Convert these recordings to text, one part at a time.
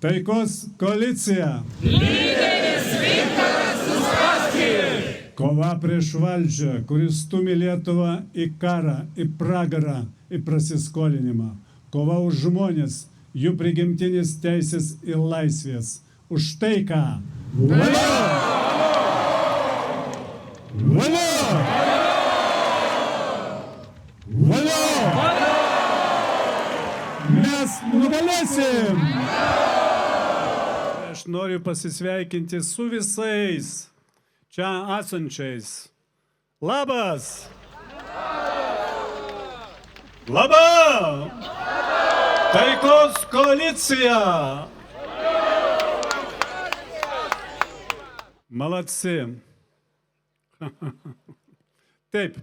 Taikos koalicija. Lyderis Viktoras Uspaskich. Kova prieš valdžią, kuris stumia Lietuvą į karą, į pragarą, į prasiskolinimą. Kova už žmonės, jų prigimtinis teisės ir laisvės. Už taiką. Valio! Valio! Valio! Mes nugalėsim! Aš noriu pasisveikinti su visais čia esančiais. Labas! Labą! Taikos koalicija! Maladsi. Taip,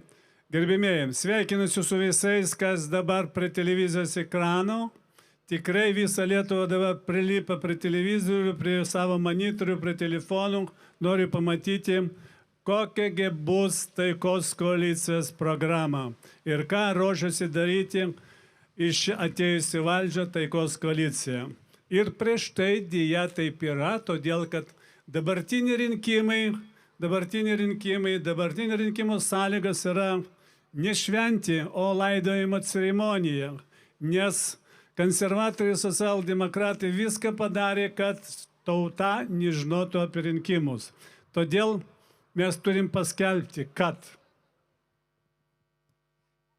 gerbėmėjim, sveikinusiu su visais, kas dabar prie televizijos ekrano. Tikrai visą Lietuvą dabar prilipa prie televizorių, prie savo monitorių, prie telefonų. Noriu pamatyti, kokiagi bus taikos koalicijos programa ir ką ruošiasi daryti iš atėjusi valdžią taikos koalicija. Ir prieš tai dėja taip yra, todėl kad dabartiniai rinkimų sąlygas yra ne šventė, o laidojimo ceremonija, nes konservatoriai, socialdemokratai viską padarė, kad tauta nežinotų apie rinkimus. Todėl mes turim paskelbti, kad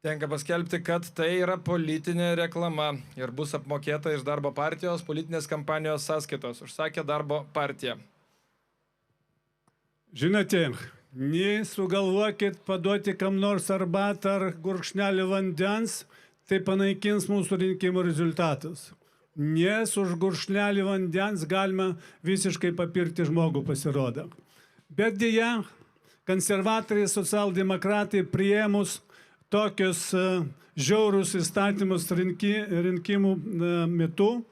Tenka paskelbti, kad tai yra politinė reklama ir bus apmokėta iš darbo partijos politinės kampanijos sąskaitos, užsakė darbo partija. Žinote, nesugalvokit paduoti kam nors arbatą ar gurkšnelį vandens, tai panaikins mūsų rinkimų rezultatus. Nes už gurkšnelį vandens galima visiškai papirkti žmogų, pasirodo. Bet dėja, konservatoriai, socialdemokratai priėmus tokius žiaurus įstatymus rinkimų metu,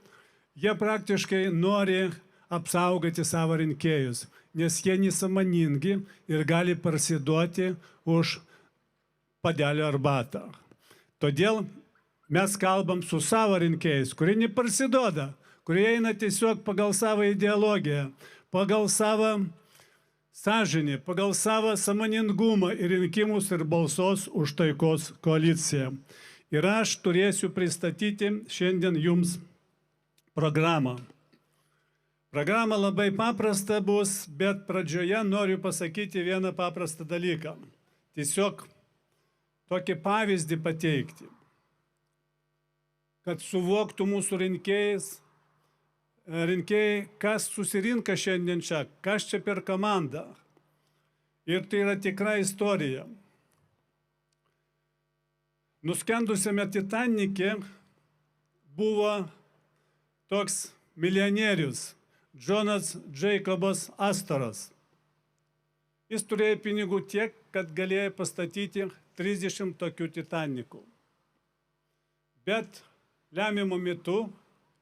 jie praktiškai nori apsaugoti savo rinkėjus, nes jie nesąmoningi ir gali parsiduoti už puodelio arbatą. Todėl mes kalbam su savo rinkėjais, kurie neparsiduoda, kurie eina tiesiog pagal savo ideologiją, pagal savo sąžinį, pagal savo sąmoningumą į rinkimus ir balsos už taikos koaliciją. Ir aš turėsiu pristatyti šiandien jums programą. Programa labai paprasta bus, bet pradžioje noriu pasakyti vieną paprastą dalyką. Tiesiog tokį pavyzdį pateikti, kad suvoktų mūsų rinkėjai, kas susirinka šiandien čia, kas čia per komandą. Ir tai yra tikra istorija. Nuskendusiame Titanike buvo toks milijonierius Džonas Džeikobas Astoras. Jis turėjo pinigų tiek, kad galėjo pastatyti 30 tokių Titanikų. Bet lemiamu metu,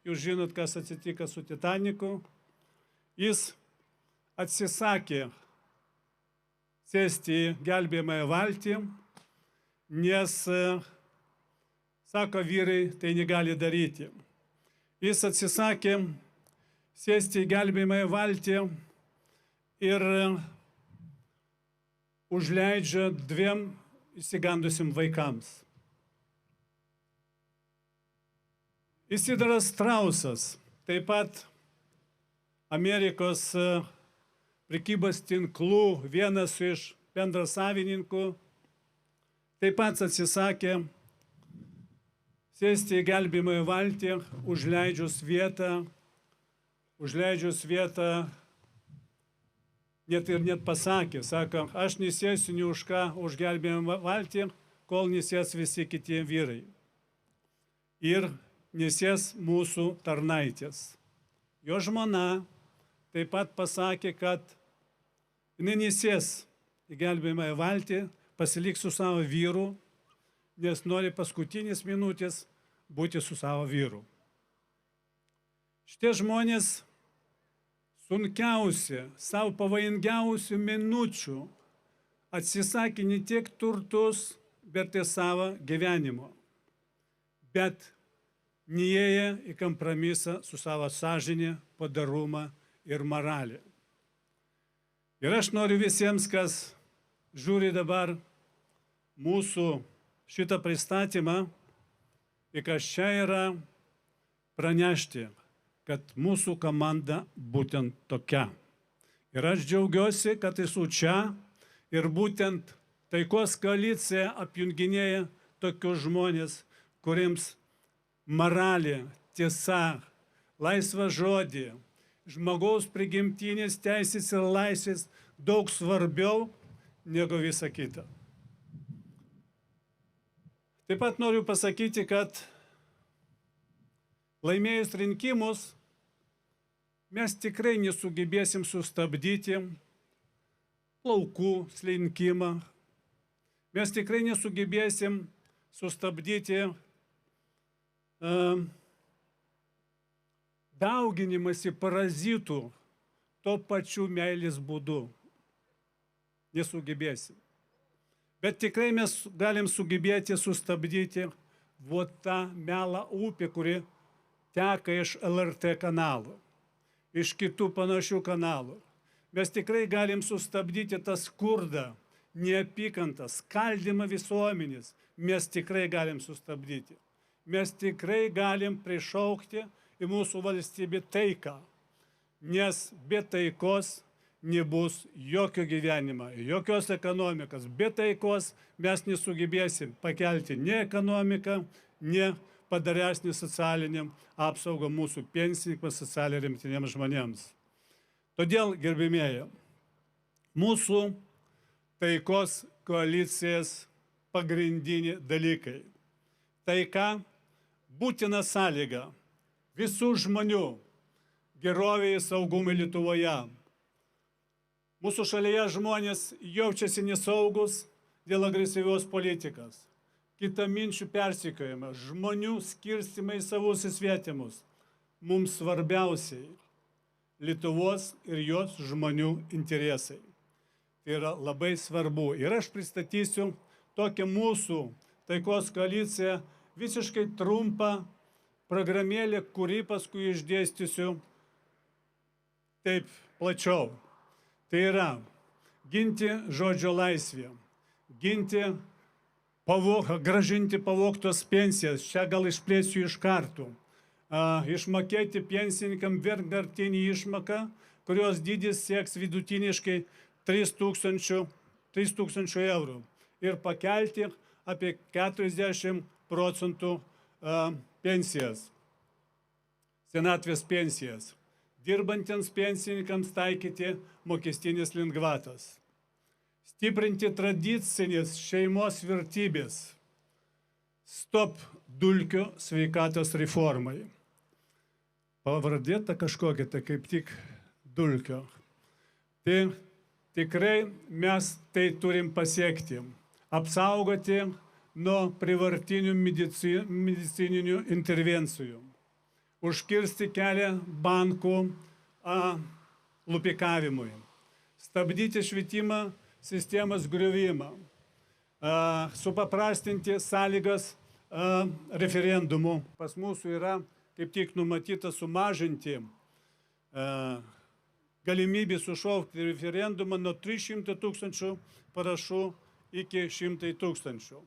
jūs žinot, kas atsitiko su Titaniku, jis atsisakė sėsti į gelbėjamąją valtį, nes, sako vyrai, tai negali daryti. Jis atsisakė sėsti į gelbėjamąją valtį ir užleidžia 2 išsigandusim vaikams. Isidoras Strausas, taip pat Amerikos prekybos tinklų vienas iš bendrasavininkų, taip pat atsisakė sėsti į gelbėjamąją valtį, užleidžius vietą, net pasakė, sako, aš nesėsiu ni už ką, už gelbėjamą valtį, kol nesės visi kiti vyrai. Ir nesės mūsų tarnaitės. Jo žmona taip pat pasakė, kad jinai nesės į gelbėjamąją valtį, pasiliks su savo vyru, nes nori paskutinės minutės būti su savo vyru. Šitie žmonės sunkiausia, savo pavojingiausių minučių atsisakė ne tiek turtus, bet ir savo gyvenimo. Bet neįėję į kompromisą su savo sąžinė, padarumą ir moralė. Ir aš noriu visiems, kas žiūri dabar mūsų šitą pristatymą, ir kas čia yra, pranešti, kad mūsų komanda būtent tokia. Ir aš džiaugiuosi, kad esu čia ir būtent taikos koalicija apjunginėja tokius žmonės, kuriems moralė, tiesa, laisva žodį, žmogaus prigimtinės teisės ir laisvės daug svarbiau negu visa kita. Taip pat noriu pasakyti, kad laimėjus rinkimus mes tikrai nesugebėsim sustabdyti plaukų slinkimą, mes tikrai nesugebėsim sustabdyti dauginimąsi parazitų to pačiu meilės būdu. Nesugebėsim. Bet tikrai mes galim sugebėti sustabdyti tą melą upę, kuri teka iš LRT kanalų, iš kitų panašių kanalų. Mes tikrai galim sustabdyti tą skurdą, neapykantą, skaldymą visuomenės. Mes tikrai galim sustabdyti. Mes tikrai galim prišaukti į mūsų valstybę taiką, nes be taikos nebus jokio gyvenimo, jokios ekonomikos. Be taikos mes nesugebėsim pakelti ne ekonomiką, ne padaresnį socialiniam apsaugą mūsų pensininkams, socialiai remtiniems žmonėms. Todėl, gerbimieji, mūsų taikos koalicijos pagrindiniai dalykai. Taika būtina sąlyga visų žmonių gerovei ir saugumui Lietuvoje. Mūsų šalyje žmonės jaučiasi nesaugus dėl agresyvios politikos, kitaminčių persekiojimą, žmonių skirstimai į savus ir svetimus. Mums svarbiausiai Lietuvos ir jos žmonių interesai. Tai yra labai svarbu. Ir aš pristatysiu tokią mūsų taikos koaliciją, visiškai trumpą programėlę, kurį paskui išdėstysiu taip plačiau. Tai yra ginti žodžio laisvę, gražinti pavogtos pensijas, čia gal išplėsiu iš karto, išmokėti pensininkam vienkartinį išmoką, kurios dydis sieks vidutiniškai 3000 eurų ir pakelti apie 40% pensijas, senatvės pensijas. Dirbantiems pensininkams taikyti mokestinės lengvatas. Stiprinti tradicinės šeimos vertybės. Stop dulkių sveikatos reformai. Pavardėta kažkokia, tai kaip tik dulkio. Tai tikrai mes tai turim pasiekti. Apsaugoti nuo privartinių medicininių intervencijų. Užkirsti kelią bankų lupikavimui, stabdyti švietimo sistemos griuvimą, supaprastinti sąlygas referendumų. Pas mūsų yra kaip tik numatyta sumažinti galimybę sušaukti referendumą nuo 300 000 parašų iki 100 000.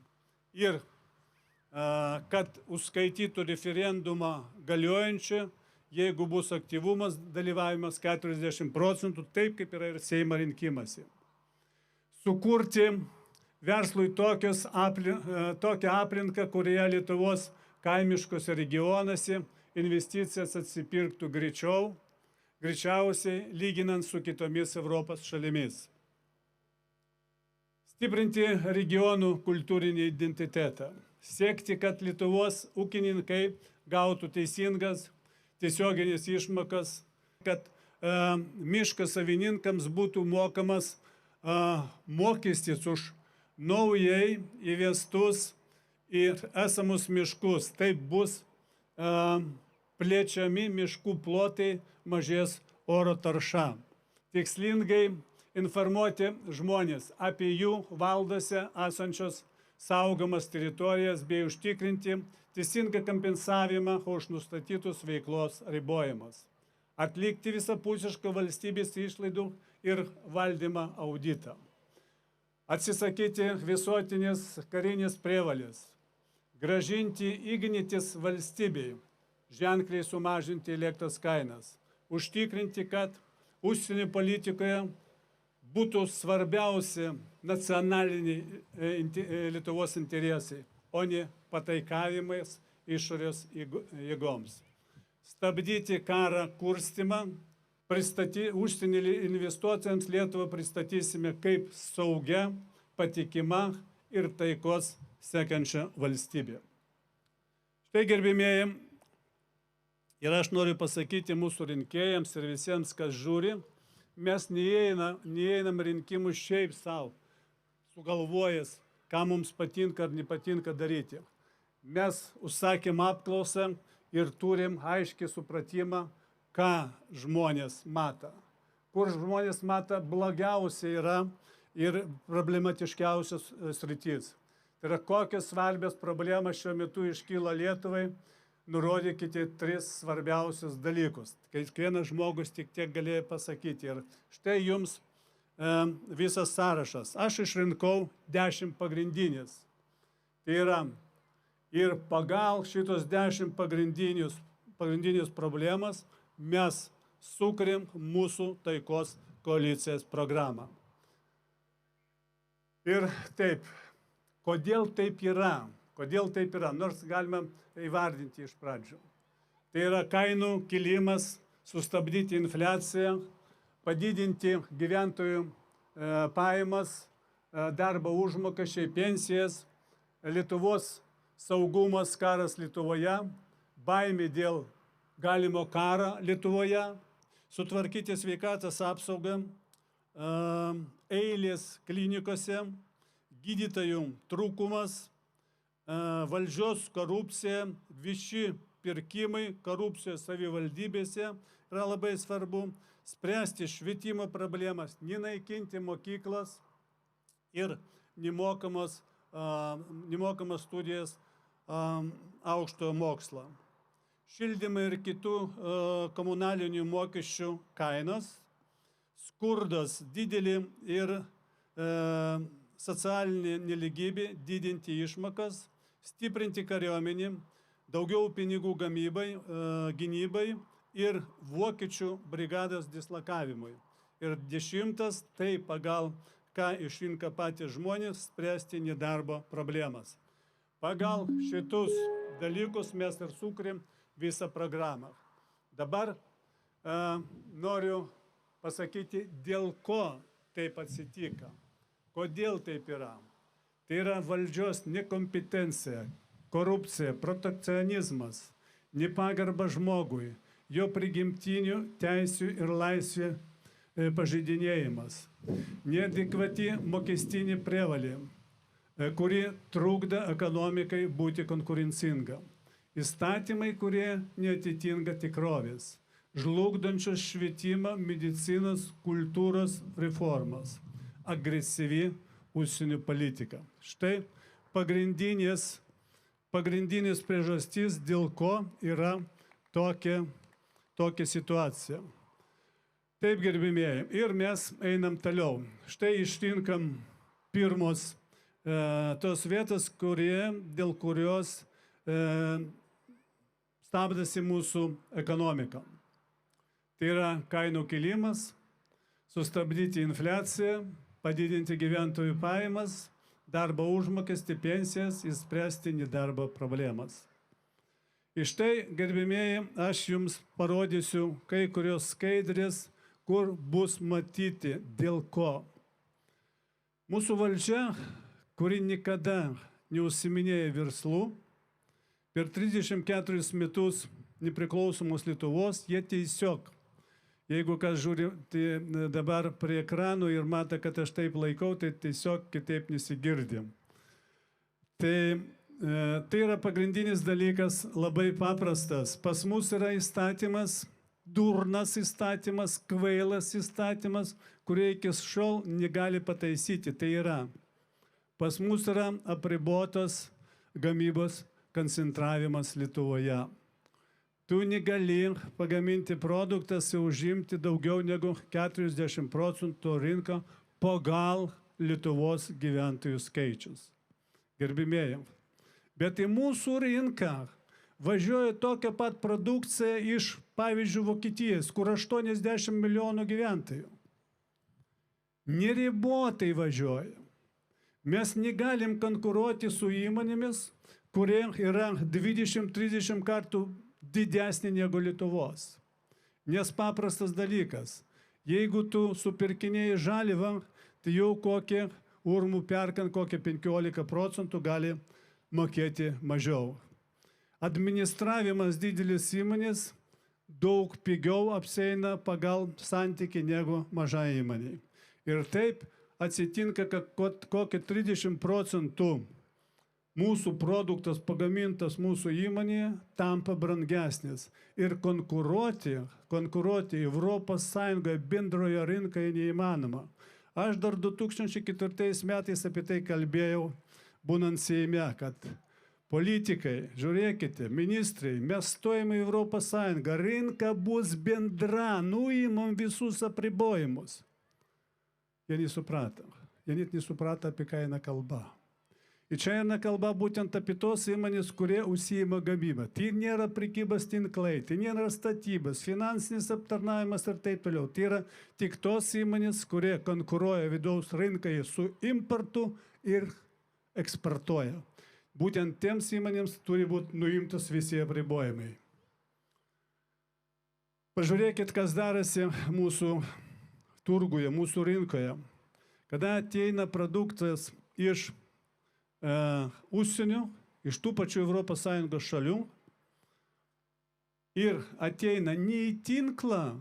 Ir kad užskaitytų referendumą galiojančią, jeigu bus aktyvumas, dalyvavimas 40%, taip kaip yra ir Seimo rinkimuose. Sukurti verslui tokią aplinką, kurioje Lietuvos kaimiškose regionuose investicijas atsipirktų greičiausiai lyginant su kitomis Europos šalimis. Stiprinti regionų kultūrinį identitetą. Siekti, kad Lietuvos ūkininkai gautų teisingas tiesioginės išmokas, kad miško savininkams būtų mokamas mokestis už naujai įvestus ir esamus miškus. Taip bus plečiami miškų plotai, mažės oro tarša. Tikslingai informuoti žmonės apie jų valdose esančios saugomas teritorijas bei užtikrinti teisingą kompensavimą už nustatytus veiklos ribojimus, atlikti visapusišką valstybės išlaidų ir valdymą auditą, atsisakyti visuotinės karinės prievalės, grąžinti ignitis valstybei, ženkliai sumažinti elektros kainas, užtikrinti, kad užsienio politikoje būtų svarbiausi nacionaliniai Lietuvos interesai, o ne pataikavimais išorės jėgoms. Stabdyti karą kurstymą, užsienio investuotojams Lietuvą pristatysime kaip saugia, patikima ir taikos siekiančią valstybę. Štai, gerbimieji, ir aš noriu pasakyti mūsų rinkėjams ir visiems, kas žiūri, mes neįeinam rinkimus šiaip savo, sugalvojęs, ką mums patinka ar nepatinka daryti. Mes užsakėm apklausą ir turim aiškiai supratimą, ką žmonės mato. Kur žmonės mato blogiausia yra ir problematiškiausias sritis. Tai yra, kokios svarbios problemas šiuo metu iškyla Lietuvai, nurodykite 3 svarbiausius dalykus. Kiekvienas žmogus tik tiek galėjo pasakyti. Ir štai jums visas sąrašas. Aš išrinkau 10 pagrindinis. Tai yra, ir pagal šitos 10 pagrindinius problemas mes sukūrėm mūsų taikos koalicijos programą. Ir taip, kodėl taip yra? Kodėl taip yra? Nors galime įvardinti iš pradžių. Tai yra kainų kilimas, sustabdyti infliaciją, padidinti gyventojų pajamas, darbo užmokesčiai, pensijas, Lietuvos saugumas, karas Lietuvoje, baimė dėl galimo karo Lietuvoje, sutvarkyti sveikatos apsaugą, eilės klinikose, gydytojų trūkumas, valdžios korupcija, vieši pirkimai, korupcijos savivaldybėse yra labai svarbu, spręsti švietimo problemas, nenaikinti mokyklas ir nemokamas studijas aukštojo mokslo. Šildymai ir kitų komunalinių mokesčių kainos, skurdas didelį ir socialinė nelygybė, didinti išmokas, stiprinti kariuomenį, daugiau pinigų gynybai ir vokiečių brigados dislokavimui. Ir 10, tai pagal ką išrinka patys žmonės, spręsti nedarbo problemas. Pagal šitus dalykus mes ir sukūrėm visą programą. Dabar noriu pasakyti, dėl ko taip atsitiko. Kodėl taip yra? Tai yra valdžios nekompetencija, korupcija, protekcionizmas, nepagarba žmogui, jo prigimtinių teisių ir laisvių pažeidinėjimas, neadekvati mokestinė prievalė, kuri trukdo ekonomikai būti konkurencinga, įstatymai, kurie neatitinka tikrovės, žlugdančios švietimo, medicinos, kultūros reformas, agresyvi užsienio politika. Štai pagrindinės priežastys, dėl ko yra tokia situacija. Taip, gerbimieji, ir mes einam toliau. Štai išrinkam pirmos tos vietos, dėl kurios stabdasi mūsų ekonomika. Tai yra kainų kilimas, sustabdyti infliaciją, padidinti gyventojų pajamas, darbo užmokestį, pensijas, išspręsti nedarbo problemas. Iš tai, gerbimieji, aš jums parodysiu kai kurios skaidrės, kur bus matyti dėl ko. Mūsų valdžia, kuri niekada neužsiiminėja verslų, per 34 metus nepriklausomos Lietuvos, jie tiesiog, jeigu kas žiūri dabar prie ekranų ir mato, kad aš taip laikau, tai tiesiog kitaip nesigirdim. Tai yra pagrindinis dalykas, labai paprastas. Pas mus yra įstatymas, durnas įstatymas, kvailas įstatymas, kurį iki šiol negali pataisyti. Tai yra Pas mus yra apribotas gamybos koncentravimas Lietuvoje. Tu negali pagaminti produktas ir užimti daugiau negu 40% rinką pagal Lietuvos gyventojų skaičius. Gerbimieji, bet į mūsų rinką važiuoja tokia pat produkcija iš, pavyzdžiui, Vokietijos, kur 80 milijonų gyventojų. Neribotai važiuoja. Mes negalim konkuruoti su įmonėmis, kurie yra 20-30 kartų didesnė negu Lietuvos. Nes paprastas dalykas, jeigu tu supirkinėjai žaliavą, tai jau kokie urmų perkant kokie 15% gali mokėti mažiau. Administravimas didelis įmonės daug pigiau apseina pagal santykį negu mažai įmonė. Ir taip atsitinka, kad kokie 30% mūsų produktas pagamintas mūsų įmonėje tampa brangesnis. Ir konkuruoti Europos Sąjungoje bendroje rinkoje neįmanoma. Aš dar 2004 metais apie tai kalbėjau, būnant Seime, kad politikai, žiūrėkite, ministrai, mes stojame į Europos Sąjungą, rinka bus bendra, nuimam visus apribojimus. Jie nesuprato. Jie net nesuprato, apie ką eina kalba. Ir čia eina kalba būtent apie tos įmonės, kurie užsiima gamybą. Tai nėra prekybos tinklai, tai nėra statybos, finansinis aptarnavimas ir taip toliau. Tai yra tik tos įmonės, kurie konkuruoja vidaus rinkai su importu ir eksportuoja. Būtent tiems įmonėms turi būti nuimtas visi apribojimai. Pažiūrėkit, kas darasi mūsų turguje, mūsų rinkoje. Kada ateina produktas iš užsienio, iš tų pačių Europos Sąjungos šalių ir ateina ne į tinklą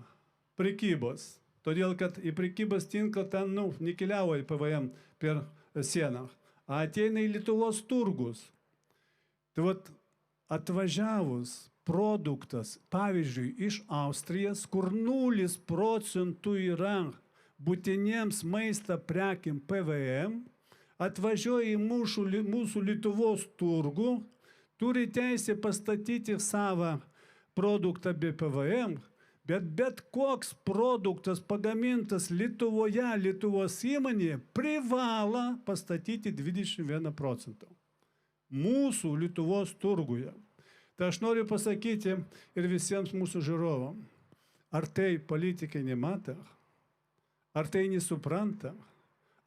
prekybos, todėl kad į prekybos tinklą ten nekeliauja PVM per sieną, ateina į Lietuvos turgus. Tai vat atvažiavus produktas, pavyzdžiui, iš Austrijos, kur 0% yra būtiniems maisto prekiam PVM, atvažiuoja į mūsų Lietuvos turgų, turi teisę pastatyti savo produktą be PVM, bet koks produktas pagamintas Lietuvoje, Lietuvos įmonėje, privalo pastatyti 21%. Mūsų Lietuvos turguje. Tai aš noriu pasakyti ir visiems mūsų žiūrovam, ar tai politikai nemato, ar tai nesupranta,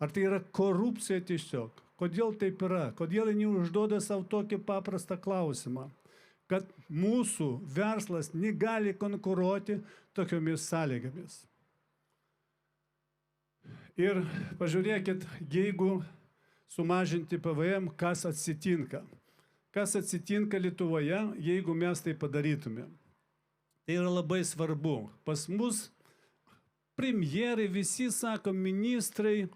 ar tai yra korupcija tiesiog. Kodėl taip yra? Kodėl jie neužduoda savo tokį paprastą klausimą, kad mūsų verslas negali konkuruoti tokiomis sąlygomis. Ir pažiūrėkit, jeigu sumažinti PVM, kas atsitinka. Kas atsitinka Lietuvoje, jeigu mes tai padarytume. Tai yra labai svarbu. Pas mus premjerai, visi sako, ministrai,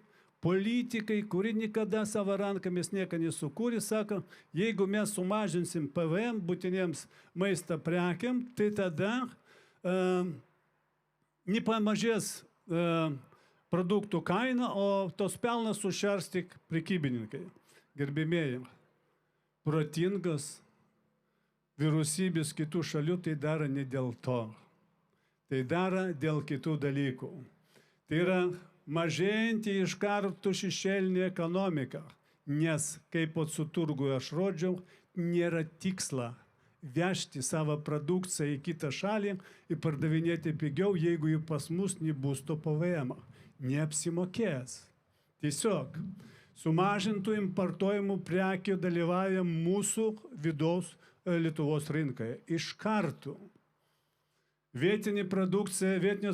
politikai, kurie niekada savo rankomis nieko nesukūrė, sako, jeigu mes sumažinsim PVM būtiniems maisto prekiam, tai tada nepamažės produktų kaina, o tos pelnas sušers tik prekybininkai. Gerbimieji, protingas vyriausybės kitų šalių tai daro ne dėl to. Tai daro dėl kitų dalykų. Tai yra mažėjanti iš karto šešėlinė ekonomika, nes, kaip su turguje aš rodžiau, nėra tiksla vežti savo produkciją į kitą šalį ir pardavinėti pigiau, jeigu jų pas mus nebus to PVM. Neapsimokės. Tiesiog sumažintų importuojamų prekių dalyvauja mūsų vidaus Lietuvos rinkoje. Iš karto. Vietinės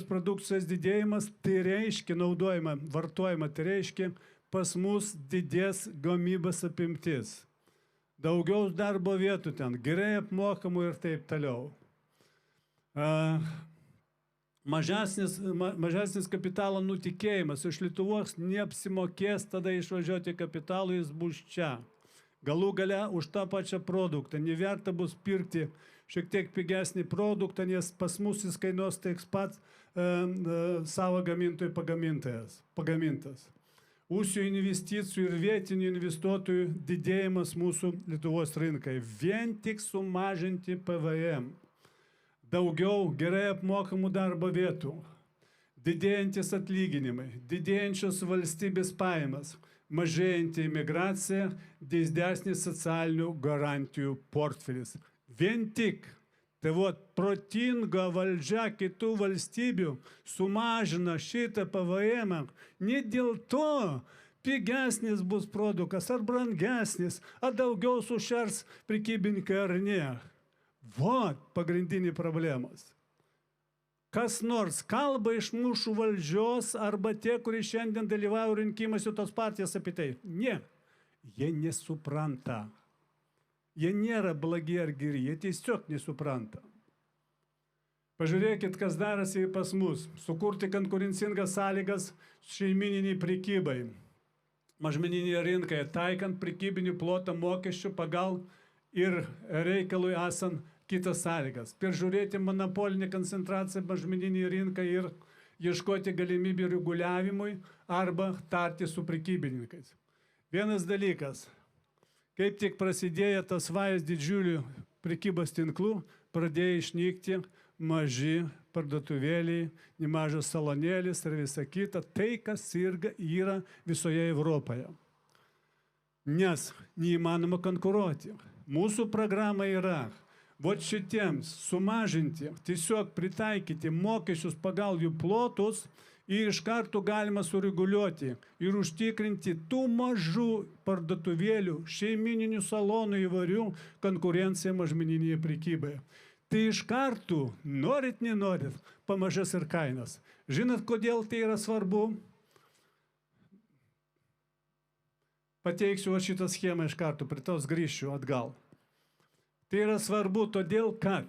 produkcijos didėjimas, tai reiškia naudojimą, vartojimą, tai reiškia pas mus didės gamybos apimtis. Daugiau darbo vietų ten, gerai apmokamų ir taip toliau. Mažesnis kapitalo nutekėjimas iš Lietuvos neapsimokės tada išvažiuoti kapitalų, jis bus čia. Galų gale už tą pačią produktą neverta bus pirkti šiek tiek pigesnį produktą, nes pas mus jis kainuos tiek pat savo gamintojų pagamintas. užsienio investicijų ir vietinių investuotojų didėjimas mūsų Lietuvos rinkai. Vien tik sumažinti PVM, daugiau gerai apmokamų darbo vietų, didėjantis atlyginimai, didėjančios valstybės pajamas, mažėjanti imigracija, didesnis socialinių garantijų portfelis. Vien tik. Tai protinga valdžia kitų valstybių sumažina šitą PVM. Ne dėl to pigesnis bus produktas, ar brangesnis, ar daugiau sušers prekybininkai ar ne. Pagrindinė problemos. Kas nors kalba iš mūsų valdžios arba tie, kurie šiandien dalyvauja rinkimuose tos partijos apie tai. Ne, jie nesupranta. Jie nėra blogi ar geri, jie tiesiog nesupranta. Pažiūrėkit, kas darosi pas mus. Sukurti konkurencingas sąlygas šeimininiai prekybai. Mažmeninėje rinkoje, taikant prekybinių plotą mokesčių pagal ir reikalui esant kitas sąlygas. Peržiūrėti monopolinę koncentraciją mažmeninėje rinkoje ir ieškoti galimybių reguliavimui arba tarti su prekybininkais. Vienas dalykas. Kaip tik prasidėjo tas vajas didžiulių prekybos tinklų, pradėjo išnykti maži parduotuvėliai, nemažas salonėlis ir visa kita, tai, kas yra visoje Europoje. Nes neįmanoma konkuruoti. Mūsų programa yra šitiems sumažinti, tiesiog pritaikyti mokesčius pagal jų plotus ir iš karto galima sureguliuoti ir užtikrinti tų mažų parduotuvėlių, šeimininių salonų įvairių konkurenciją mažmeninėje prekyboje. Tai iš karto, norit, nenorit, pamažės ir kainas. Žinot, kodėl tai yra svarbu? Pateiksiu šitą schemą iš karto, prie tos grįšiu atgal. Tai yra svarbu todėl, kad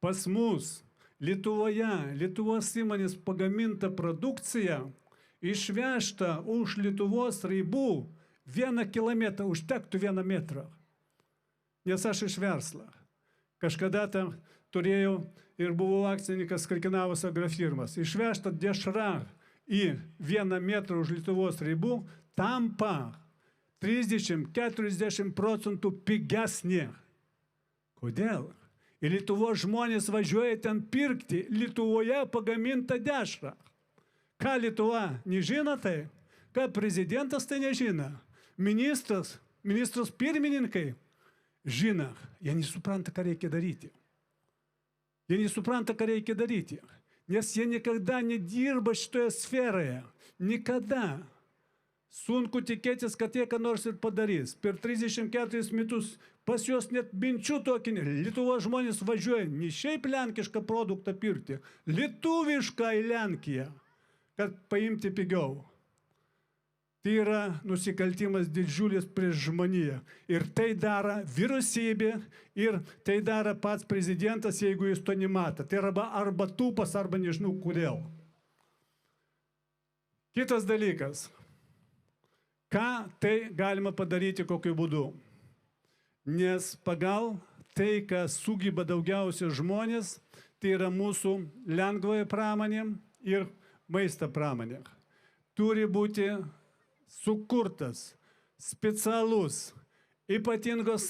pas mus Lietuvoje, Lietuvos įmonės pagaminta produkcija išvežta už Lietuvos ribų 1 kilometrą, užtektų 1 metrą. Nes aš iš verslo. Kažkada turėjau ir buvau akcininkas Kalkinavos agrofirmas. Išvežta dešra į 1 metrą už Lietuvos ribų tampa 30–40% pigesnė. Kodėl? Ir Lietuvos žmonės važiuoja ten pirkti Lietuvoje pagamintą dešrą. Ką Lietuva nežino tai? Ką prezidentas tai nežino? Ministras pirmininkai žino. Jie nesupranta, ką reikia daryti. Nes jie niekada nedirba šitoje sferoje. Niekada. Sunku tikėtis, kad jie ką nors ir padarys. Per 34 metus pas juos net minčių tokį. Lietuvos žmonės važiuoja ne šiaip lenkišką produktą pirkti, lietuvišką į Lenkiją, kad paimti pigiau. Tai yra nusikaltimas didžiulis prieš žmoniją. Ir tai daro vyriausybė, ir tai daro pats prezidentas, jeigu jis to nemato. Tai arba tūpas, arba nežinau kodėl. Kitas dalykas. Ką tai galima padaryti, kokiu būdu? Nes pagal tai, ką sugeba daugiausia žmonės, tai yra mūsų lengvoji pramonė ir maisto pramonė. Turi būti sukurtas specialus ypatingos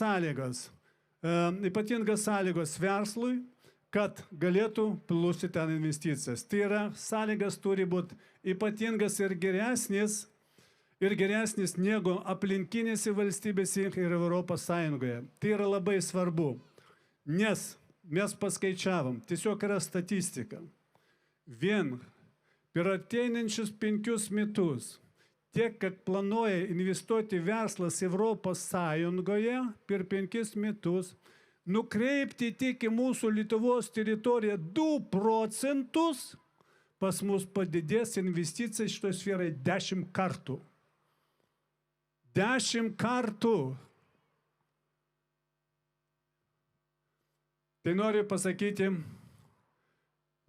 sąlygos verslui, kad galėtų plūsti ten investicijas. Tai yra sąlygas turi būti ypatingas ir geresnis negu aplinkinėse valstybėse ir Europos Sąjungoje. Tai yra labai svarbu, nes mes paskaičiavom, tiesiog yra statistika. Vien per ateinančius 5 metus, tiek, kad planuoja investuoti verslas Europos Sąjungoje per 5 metus, nukreipti tik į mūsų Lietuvos teritoriją 2%, pas mus padidės investicija šitoje sferoje 10 kartų. 10 kartų. Tai noriu pasakyti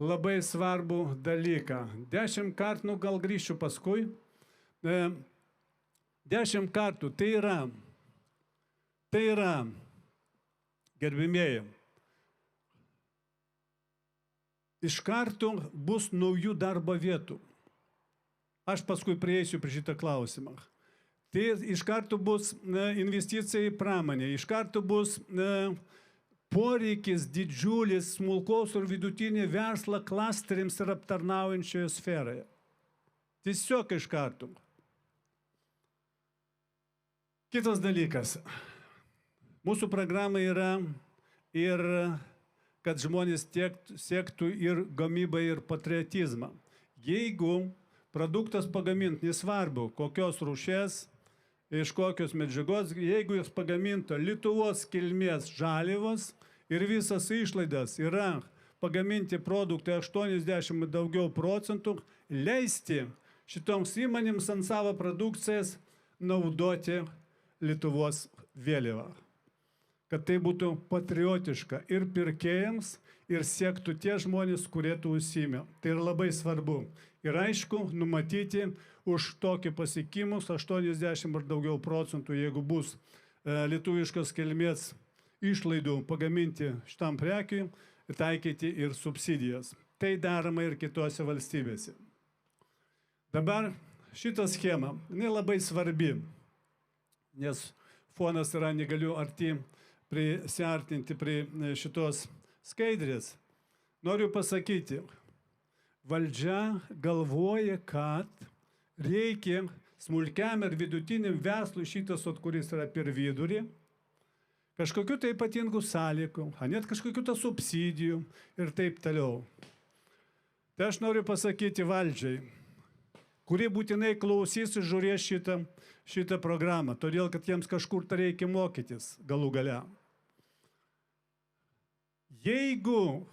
labai svarbų dalyką. 10 kartų, gal grįšiu paskui. 10 kartų. Tai yra, gerbimieji, iš karto bus naujų darbo vietų. Aš paskui prieisiu prie šitą klausimą. Tai iš karto bus investicija į pramonę, iš karto bus poreikis didžiulis smulkaus ir vidutinį verslą klasteriams ir aptarnaujančioje sferoje. Tiesiog iš karto. Kitas dalykas. Mūsų programa yra ir kad žmonės siektų ir gamybą, ir patriotizmą. Jeigu produktas pagamint, nesvarbu, kokios rūšies, iš kokios medžiagos, jeigu jis pagaminta Lietuvos kilmės žaliavos ir visas išlaidas yra pagaminti produktai 80 daugiau procentų, leisti šitoms įmonėms ant savo produkcijas naudoti Lietuvos vėliavą. Kad tai būtų patriotiška ir pirkėjams, ir siektų tie žmonės, kurie tų užsiimė. Tai yra labai svarbu. Ir aišku, numatyti už tokį pasiekimus 80 ar daugiau procentų, jeigu bus lietuviškos kilmės išlaidų pagaminti šitam prekiui, taikyti ir subsidijas. Tai daroma ir kitose valstybėse. Dabar šitą schemą, jinai labai svarbi, nes fonas yra, negaliu prisiartinti prie šitos skaidrės. Noriu pasakyti, valdžia galvoja, kad reikia smulkiam ir vidutiniam verslui šitas, kuris yra per vidurį, kažkokių tai ypatingų sąlygų, net kažkokių tai subsidijų ir taip toliau. Tai aš noriu pasakyti valdžiai, kurie būtinai klausys ir žiūrės šitą programą, todėl kad jiems kažkur tai reikia mokytis galų gale. Jeigu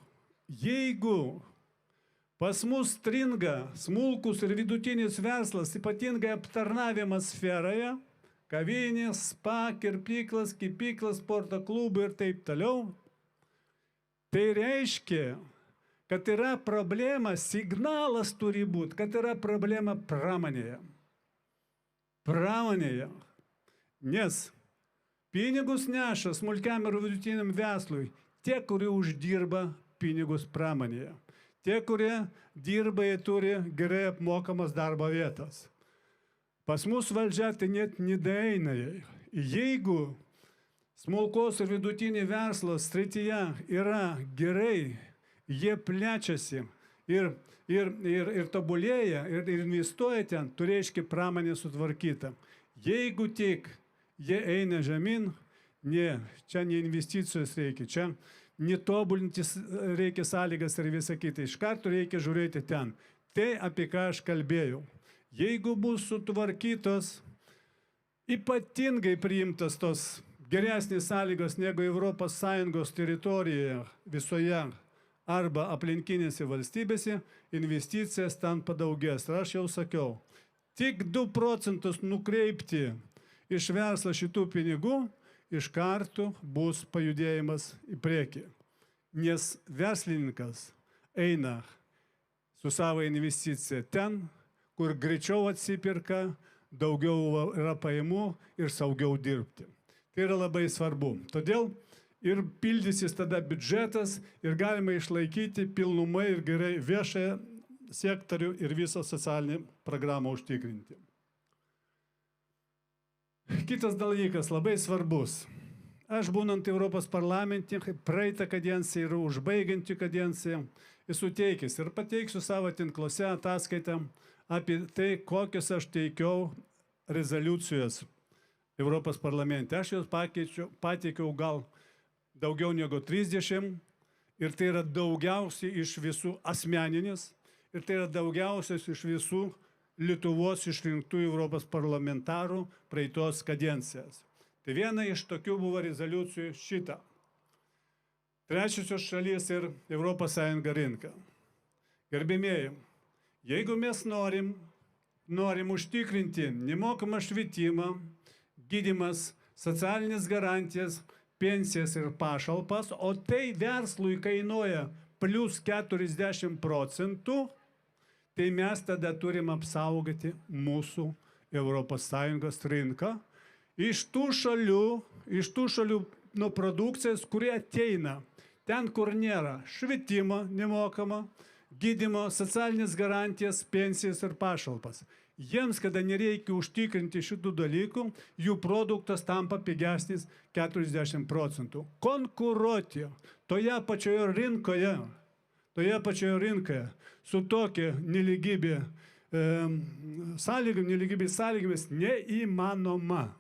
pas mus stringa smulkus ir vidutinis verslas, ypatingai aptarnavimo sferoje, kavinės, spa, kirpyklas, kepyklas, sporto klubai ir taip toliau, tai reiškia, kad yra problema, signalas turi būti, kad yra problema pramonėje. Pramonėje. Nes pinigus neša smulkiam ir vidutiniam verslui tie, kurie uždirba pinigus pramonėje. Tie, kurie dirba ir turi gerai apmokamas darbo vietas. Pas mus valdžia tai net nedaeina. Jeigu smulkos ir vidutinį verslo srityje yra gerai, jie plečiasi ir tobulėja, ir investuoja ten, tai reiškia pramonė sutvarkyta. Jeigu tik jie eina žemyn, čia ne investicijos reikia, čia netobulintis reikia sąlygas ir visą kitą. Iš karto reikia žiūrėti ten. Tai, apie ką aš kalbėjau. Jeigu bus sutvarkytos, ypatingai priimtas tos geresnės sąlygos negu ES teritorijoje visoje arba aplinkinėse valstybėse, investicijas ten padaugės. Ir aš jau sakiau, tik 2 procentus nukreipti iš verslo šitų pinigų, iš karto bus pajudėjimas į priekį. Nes verslininkas eina su savo investicija ten, kur greičiau atsipirka, daugiau yra pajamų ir saugiau dirbti. Tai yra labai svarbu. Todėl ir pildysis tada biudžetas ir galima išlaikyti pilnumai ir gerai viešąją sektorių ir visą socialinę programą užtikrinti. Kitas dalykas labai svarbus. Aš būnant Europos parlamente, praeitą kadenciją ir užbaigiantį kadenciją, esu teikęs ir pateiksiu savo tinkluose ataskaitą apie tai, kokias aš teikiau rezoliucijos Europos parlamente. Aš jos pateikiau gal daugiau negu 30 ir tai yra daugiausiai iš visų asmeninis ir tai yra daugiausiai iš visų Lietuvos išrinktų Europos parlamentarų praeitos kadencijos. Tai viena iš tokių buvo rezoliucijų šita. Trečiosios šalies ir ES rinka. Gerbėmieji, jeigu mes norim užtikrinti nemokamą švietimą, gydymas, socialinės garantijas, pensijas ir pašalpas, o tai verslui kainuoja plus 40 procentų, tai mes tada turim apsaugoti mūsų ES rinką iš tų šalių nuo produkcijos, kurie ateina ten, kur nėra švietimo nemokama, gydymo, socialinės garantijas, pensijas ir pašalpas. Jiems, kada nereikia užtikrinti šitų dalykų, jų produktas tampa pigesnis 40%. Konkuruoti toje pačioje rinkoje su tokia nelygybė sąlygomis neįmanoma.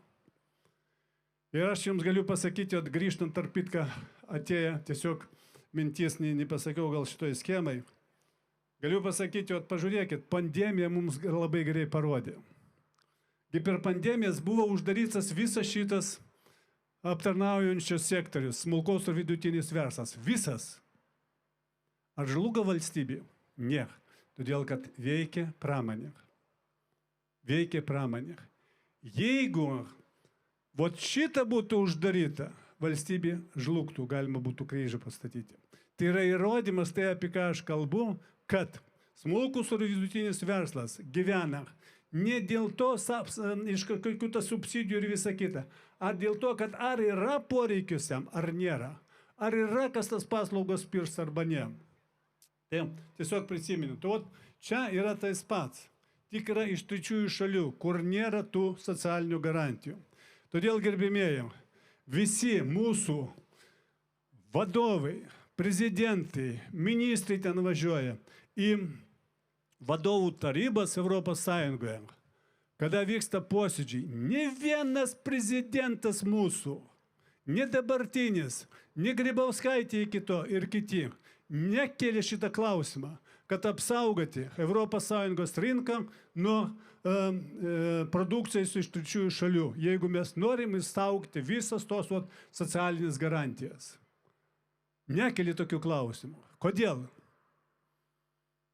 Ir aš jums galiu pasakyti, grįžtant tarp kitką atėję, tiesiog minties nepasakiau gal šitoj schemai. Galiu pasakyti, pažiūrėkit, pandemija mums labai gerai parodė. Kai per pandemijas buvo uždarytas visas šitas aptarnaujančios sektorius, smulkaus ir vidutinis verslas. Visas. Ar žlugo valstybė? Ne. Todėl, kad veikia pramonė. Jeigu šitą būtų uždaryta, valstybė žlugtų, galima būtų kryžių pastatyti. Tai yra įrodymas, tai apie ką aš kalbu, kad smulkus ir vidutinis verslas gyvena ne dėl to, iš kokių subsidijų ir visa kita, ar dėl to, kad ar yra poreikius jam, ar nėra. Ar yra kas tas paslaugos pirks arba ne. Tai tiesiog prisimenu. Čia yra tais pats. Tik yra iš trečiųjų šalių, kur nėra tų socialinių garantijų. Todėl, gerbėmėjai, visi mūsų vadovai, prezidentai, ministrai ten važiuoja į vadovų tarybas Europos Sąjungoje, kada vyksta posėdžiai. Ne vienas prezidentas mūsų, ne dabartinis, ne Grybauskaitė ir kiti, nekelia šitą klausimą, kad apsaugoti Europos Sąjungos rinką nuo produkcijos iš trečiųjų šalių, jeigu mes norim išsaugoti visas tos socialinės garantijas. Nekeli tokių klausimų. Kodėl?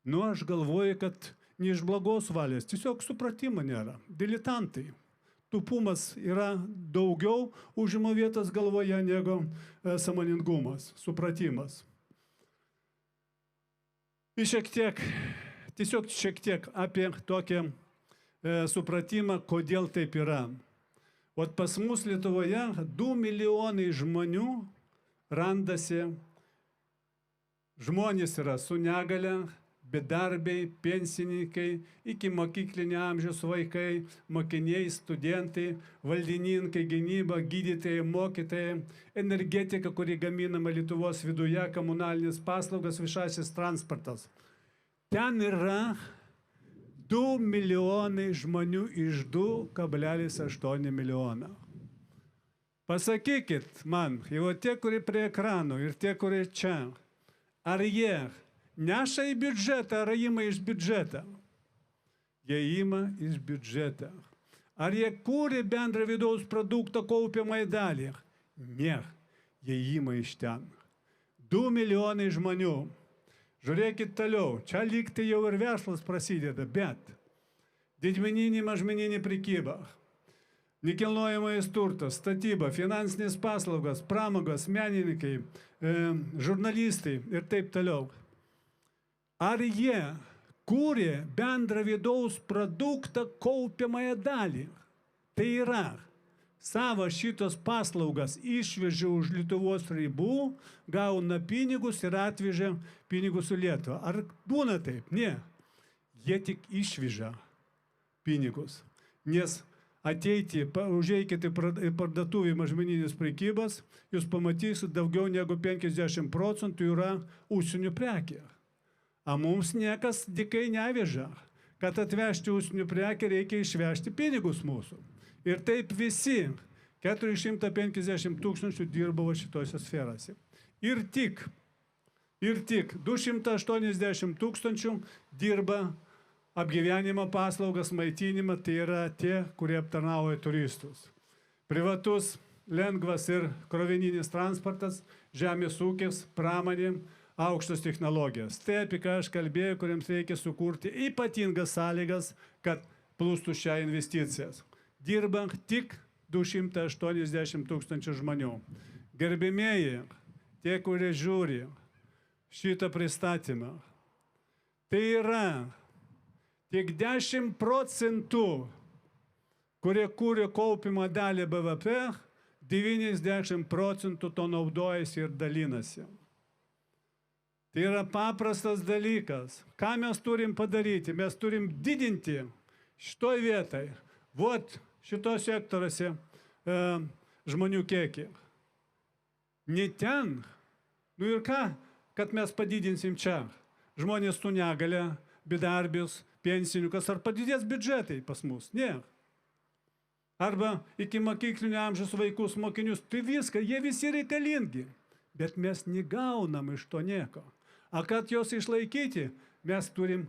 Aš galvoju, kad ne iš blogos valios, tiesiog supratimo nėra. Diletantai. Tupumas yra daugiau užima vietos galvoje negu sąmoningumas, supratimas. Tiesiog šiek tiek apie tokį supratimą, kodėl taip yra. Pas mus Lietuvoje 2 milijonai žmonių randasi, žmonės yra su negale, bedarbiai, pensininkai, iki mokyklinio amžiaus vaikai, mokiniai, studentai, valdininkai, gynyba, gydytojai, mokytojai, energetika, kuri gaminama Lietuvos viduje, komunalinės paslaugas, viešasis transportas. Ten yra 2 milijonai žmonių iš 2,8 milijono. Pasakykit man, jau tie, kurie prie ekranų ir tie, kurie čia, ar jie neša į biudžetą, ar ima iš biudžetą? Jie ima iš biudžetą. Ar jie kūrė bendrą vidaus produktą kaupiamai dalį? Ne, jie ima iš ten. 2 milijonai žmonių. Žiūrėkit toliau, čia lygtai jau ir verslas prasideda, bet didmeninė, mažmeninė prekyba, nekilnojamas turtas, statyba, finansinės paslaugos, pramogos, menininkai, žurnalistai ir taip toliau. Ar jie kūrė bendrą vidaus produktą kaupiamąją dalį? Tai yra, savo šitos paslaugas išvežė už Lietuvos ribų, gauna pinigus ir atvežė pinigus į Lietuvą. Ar būna taip? Ne. Jie tik išveža pinigus. Nes ateiti, užeikite į parduotuvę mažmeninės prekybos, jūs pamatysit, daugiau negu 50% yra užsienio prekė. O mums niekas dikai neveža. Kad atvežti užsienio prekę, reikia išvežti pinigus mūsų. Ir taip visi 450 tūkstančių dirbo šitose sferose. Ir tik 280 tūkstančių dirba apgyvenimo paslaugas, maitinimą, tai yra tie, kurie aptarnauja turistus. Privatus, lengvas ir krovininis transportas, žemės ūkis, pramonė, aukštos technologijos. Tai apie ką aš kalbėjau, kuriems reikia sukurti ypatingas sąlygas, kad plūstų šią investicijas. Dirba tik 280 tūkstančių žmonių. Gerbimieji, tie, kurie žiūri šitą pristatymą, tai yra tik 10%, kurie kūrė kaupimo dalį BVP, 90% to naudojasi ir dalinasi. Tai yra paprastas dalykas. Ką mes turim padaryti? Mes turim didinti šitoj vietai, vot šitos sektoriuose žmonių kiekį. Ne ten. Nu ir ką, kad mes padidinsim čia? Žmonės su negale, bedarbis, pensininkas, ar padidės biudžetai pas mus? Ne. Arba iki mokyklinio amžiaus vaikus, mokinius, tai viską, jie visi reikalingi. Bet mes negaunam iš to nieko. A kad jos išlaikyti, mes turim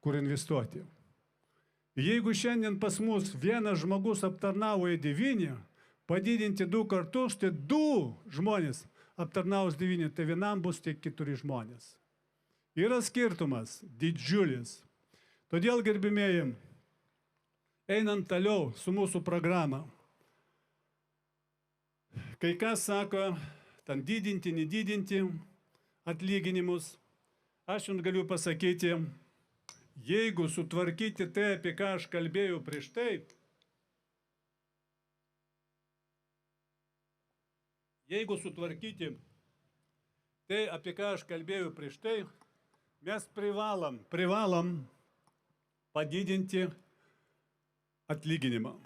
kur investuoti. Jeigu šiandien pas mus vienas žmogus aptarnauja 9, padidinti 2 kartus, tai 2 žmonės aptarnaus 9, tai vienam bus tik 4 žmonės. Yra skirtumas didžiulis. Todėl, gerbimieji, einant toliau su mūsų programa, kai kas sako, ten didinti, nedidinti atlyginimus, aš jums galiu pasakyti, jeigu sutvarkyti tai, apie ką aš kalbėjau prieš tai, mes privalom padidinti atlyginimą.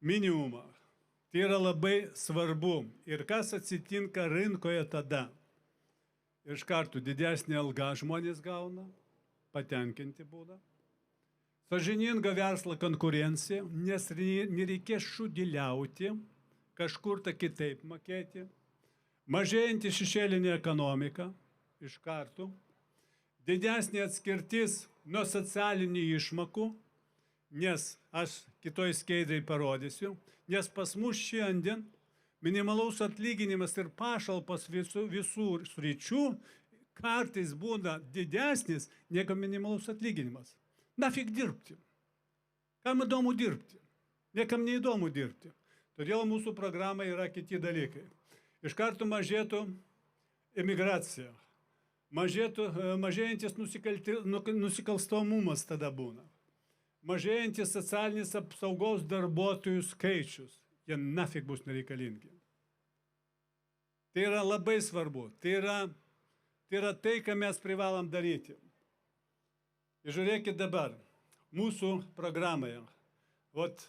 Minimumą. Tai yra labai svarbu. Ir kas atsitinka rinkoje tada? Iš karto didesnė alga žmonės gauna, patenkinti būna. Sąžininga verslo konkurencija, nes nereikės šudiliauti, kažkur tai kitaip mokėti. Mažėjanti šešėlinė ekonomika, iš karto. Didesnė atskirtis nuo socialinių išmokų, nes aš kitoj skaidriai parodysiu, nes pas mus šiandien minimalaus atlyginimas ir pašalpos visų sričių kartais būna didesnis negu minimalus atlyginimas. Nafig dirbti. Kam įdomu dirbti? Niekam neįdomu dirbti. Todėl mūsų programa yra kiti dalykai. Iš karto mažėtų emigracija. Mažėjantis nusikalstamumas tada būna. Mažėjantis socialinės apsaugos darbuotojų skaičius. Jie nafig bus nereikalingi. Tai yra labai svarbu. Tai yra tai, ką mes privalom daryti. Ir žiūrėkit dabar, mūsų programoje. Vat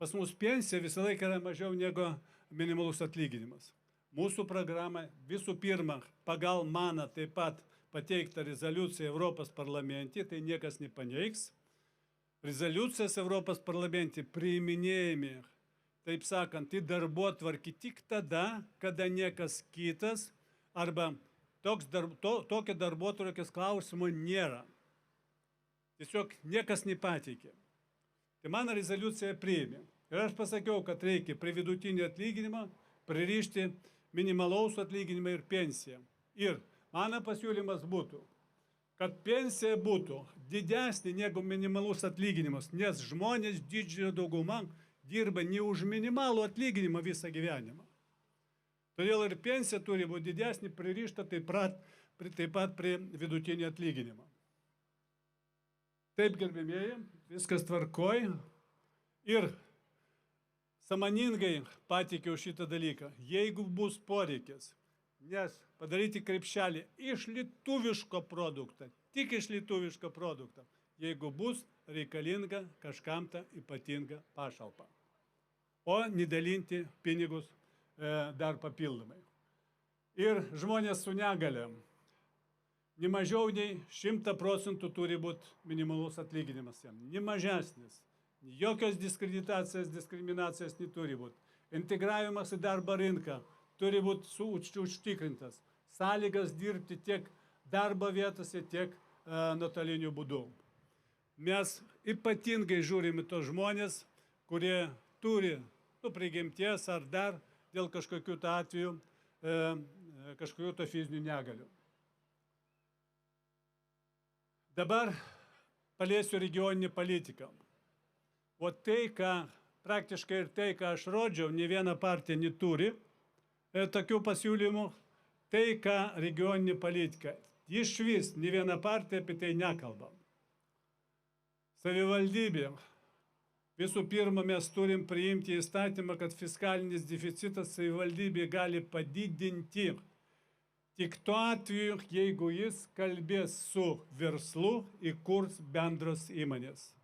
pas mus pensija visą laiką yra mažiau negu minimalus atlyginimas. Mūsų programa visų pirma, pagal mano taip pat pateiktą rezoliuciją Europos parlamente, tai niekas nepaneigs. Rezoliucijas Europos parlamente priiminėjami, taip sakant, į darbotvarkį tik tada, kada niekas kitas arba tokio darbotvarkės klausimo nėra. Tiesiog niekas nepateikė. Tai mano rezoliucija priėmė. Ir aš pasakiau, kad reikia prie vidutinio atlyginimo pririšti minimalaus atlyginimą ir pensiją. Ir mano pasiūlymas būtų, kad pensija būtų didesnė negu minimalus atlyginimas, nes žmonės didžiojo dauguma dirba ne už minimalų atlyginimą visą gyvenimą. Todėl ir pensija turi būti didesnė, pririšta taip pat prie vidutinio atlyginimo. Taip, gerbėmieji, viskas tvarkoj ir sąmoningai pateikiau šitą dalyką. Jeigu bus poreikis, nes padaryti krepšelį iš lietuviško produktą, tik iš lietuviško produktą, jeigu bus reikalinga kažkam tą ypatingą pašalpą, o nedalinti pinigus dar papildomai. Ir žmonės su negale, ne mažiau nei 100% turi būti minimalus atlyginimas jam, ne mažesnis. Jokios diskriminacijos neturi būti. Integravimas į darbo rinką turi būti užtikrintas. Sąlygas dirbti tiek darbo vietose, tiek nuotoliniu būdu. Mes ypatingai žiūrime tos žmonės, kurie turi prigimties ar dar dėl kažkokių atvejų, kažkokių fizinių negalių. Dabar paliesiu regioninį politiką. O tai, praktiškai ir tai, ką aš rodžiau, ne viena partija neturi tokių pasiūlymų, tai, ką regioninė politika. Iš vis, ne viena partija apie tai nekalba. Savivaldybė. Visų pirma, mes turim priimti įstatymą, kad fiskalinis deficitas savivaldybė gali padidinti tik tuo atveju, jeigu jis kalbės su verslu, įkurs bendros įmonės.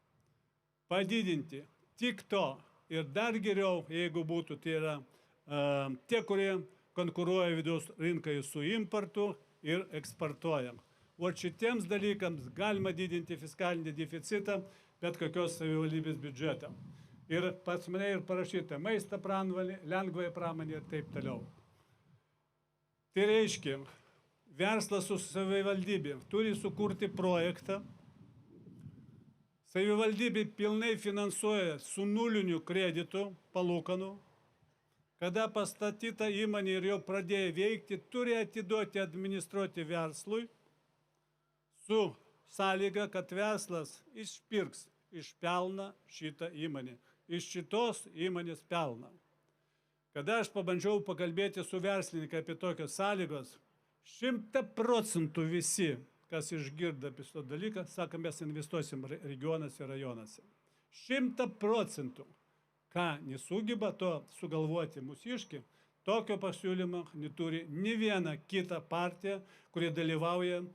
Padidinti tik to ir dar geriau, jeigu būtų, tai yra tie, kurie konkuruoja vidaus rinkai su importu ir eksportuoja. O šitiems dalykams galima didinti fiskalinį deficitą bet kokios savivaldybės biudžetą. Ir pas mane ir parašyta maisto pramonė, lengvąją pramonę ir taip toliau. Tai reiškia, verslas su savivaldybė turi sukurti projektą. Savivaldybė pilnai finansuoja su nuliniu kreditu palūkanų. Kada pastatyta įmonė ir jau pradėjo veikti, turi atiduoti administruoti verslui su sąlyga, kad verslas išpirks iš pelną šitą įmonę, iš šitos įmonės pelną. Kada aš pabandžiau pakalbėti su verslininkai apie tokias sąlygos, 100% visi, kas išgirda apie šitą dalyką, sako, mes investuosim regionuose ir rajonuose. 100%. Ką nesugeba to sugalvoti mūsiški, tokio pasiūlymo neturi ni viena kita partija, kurie dalyvauja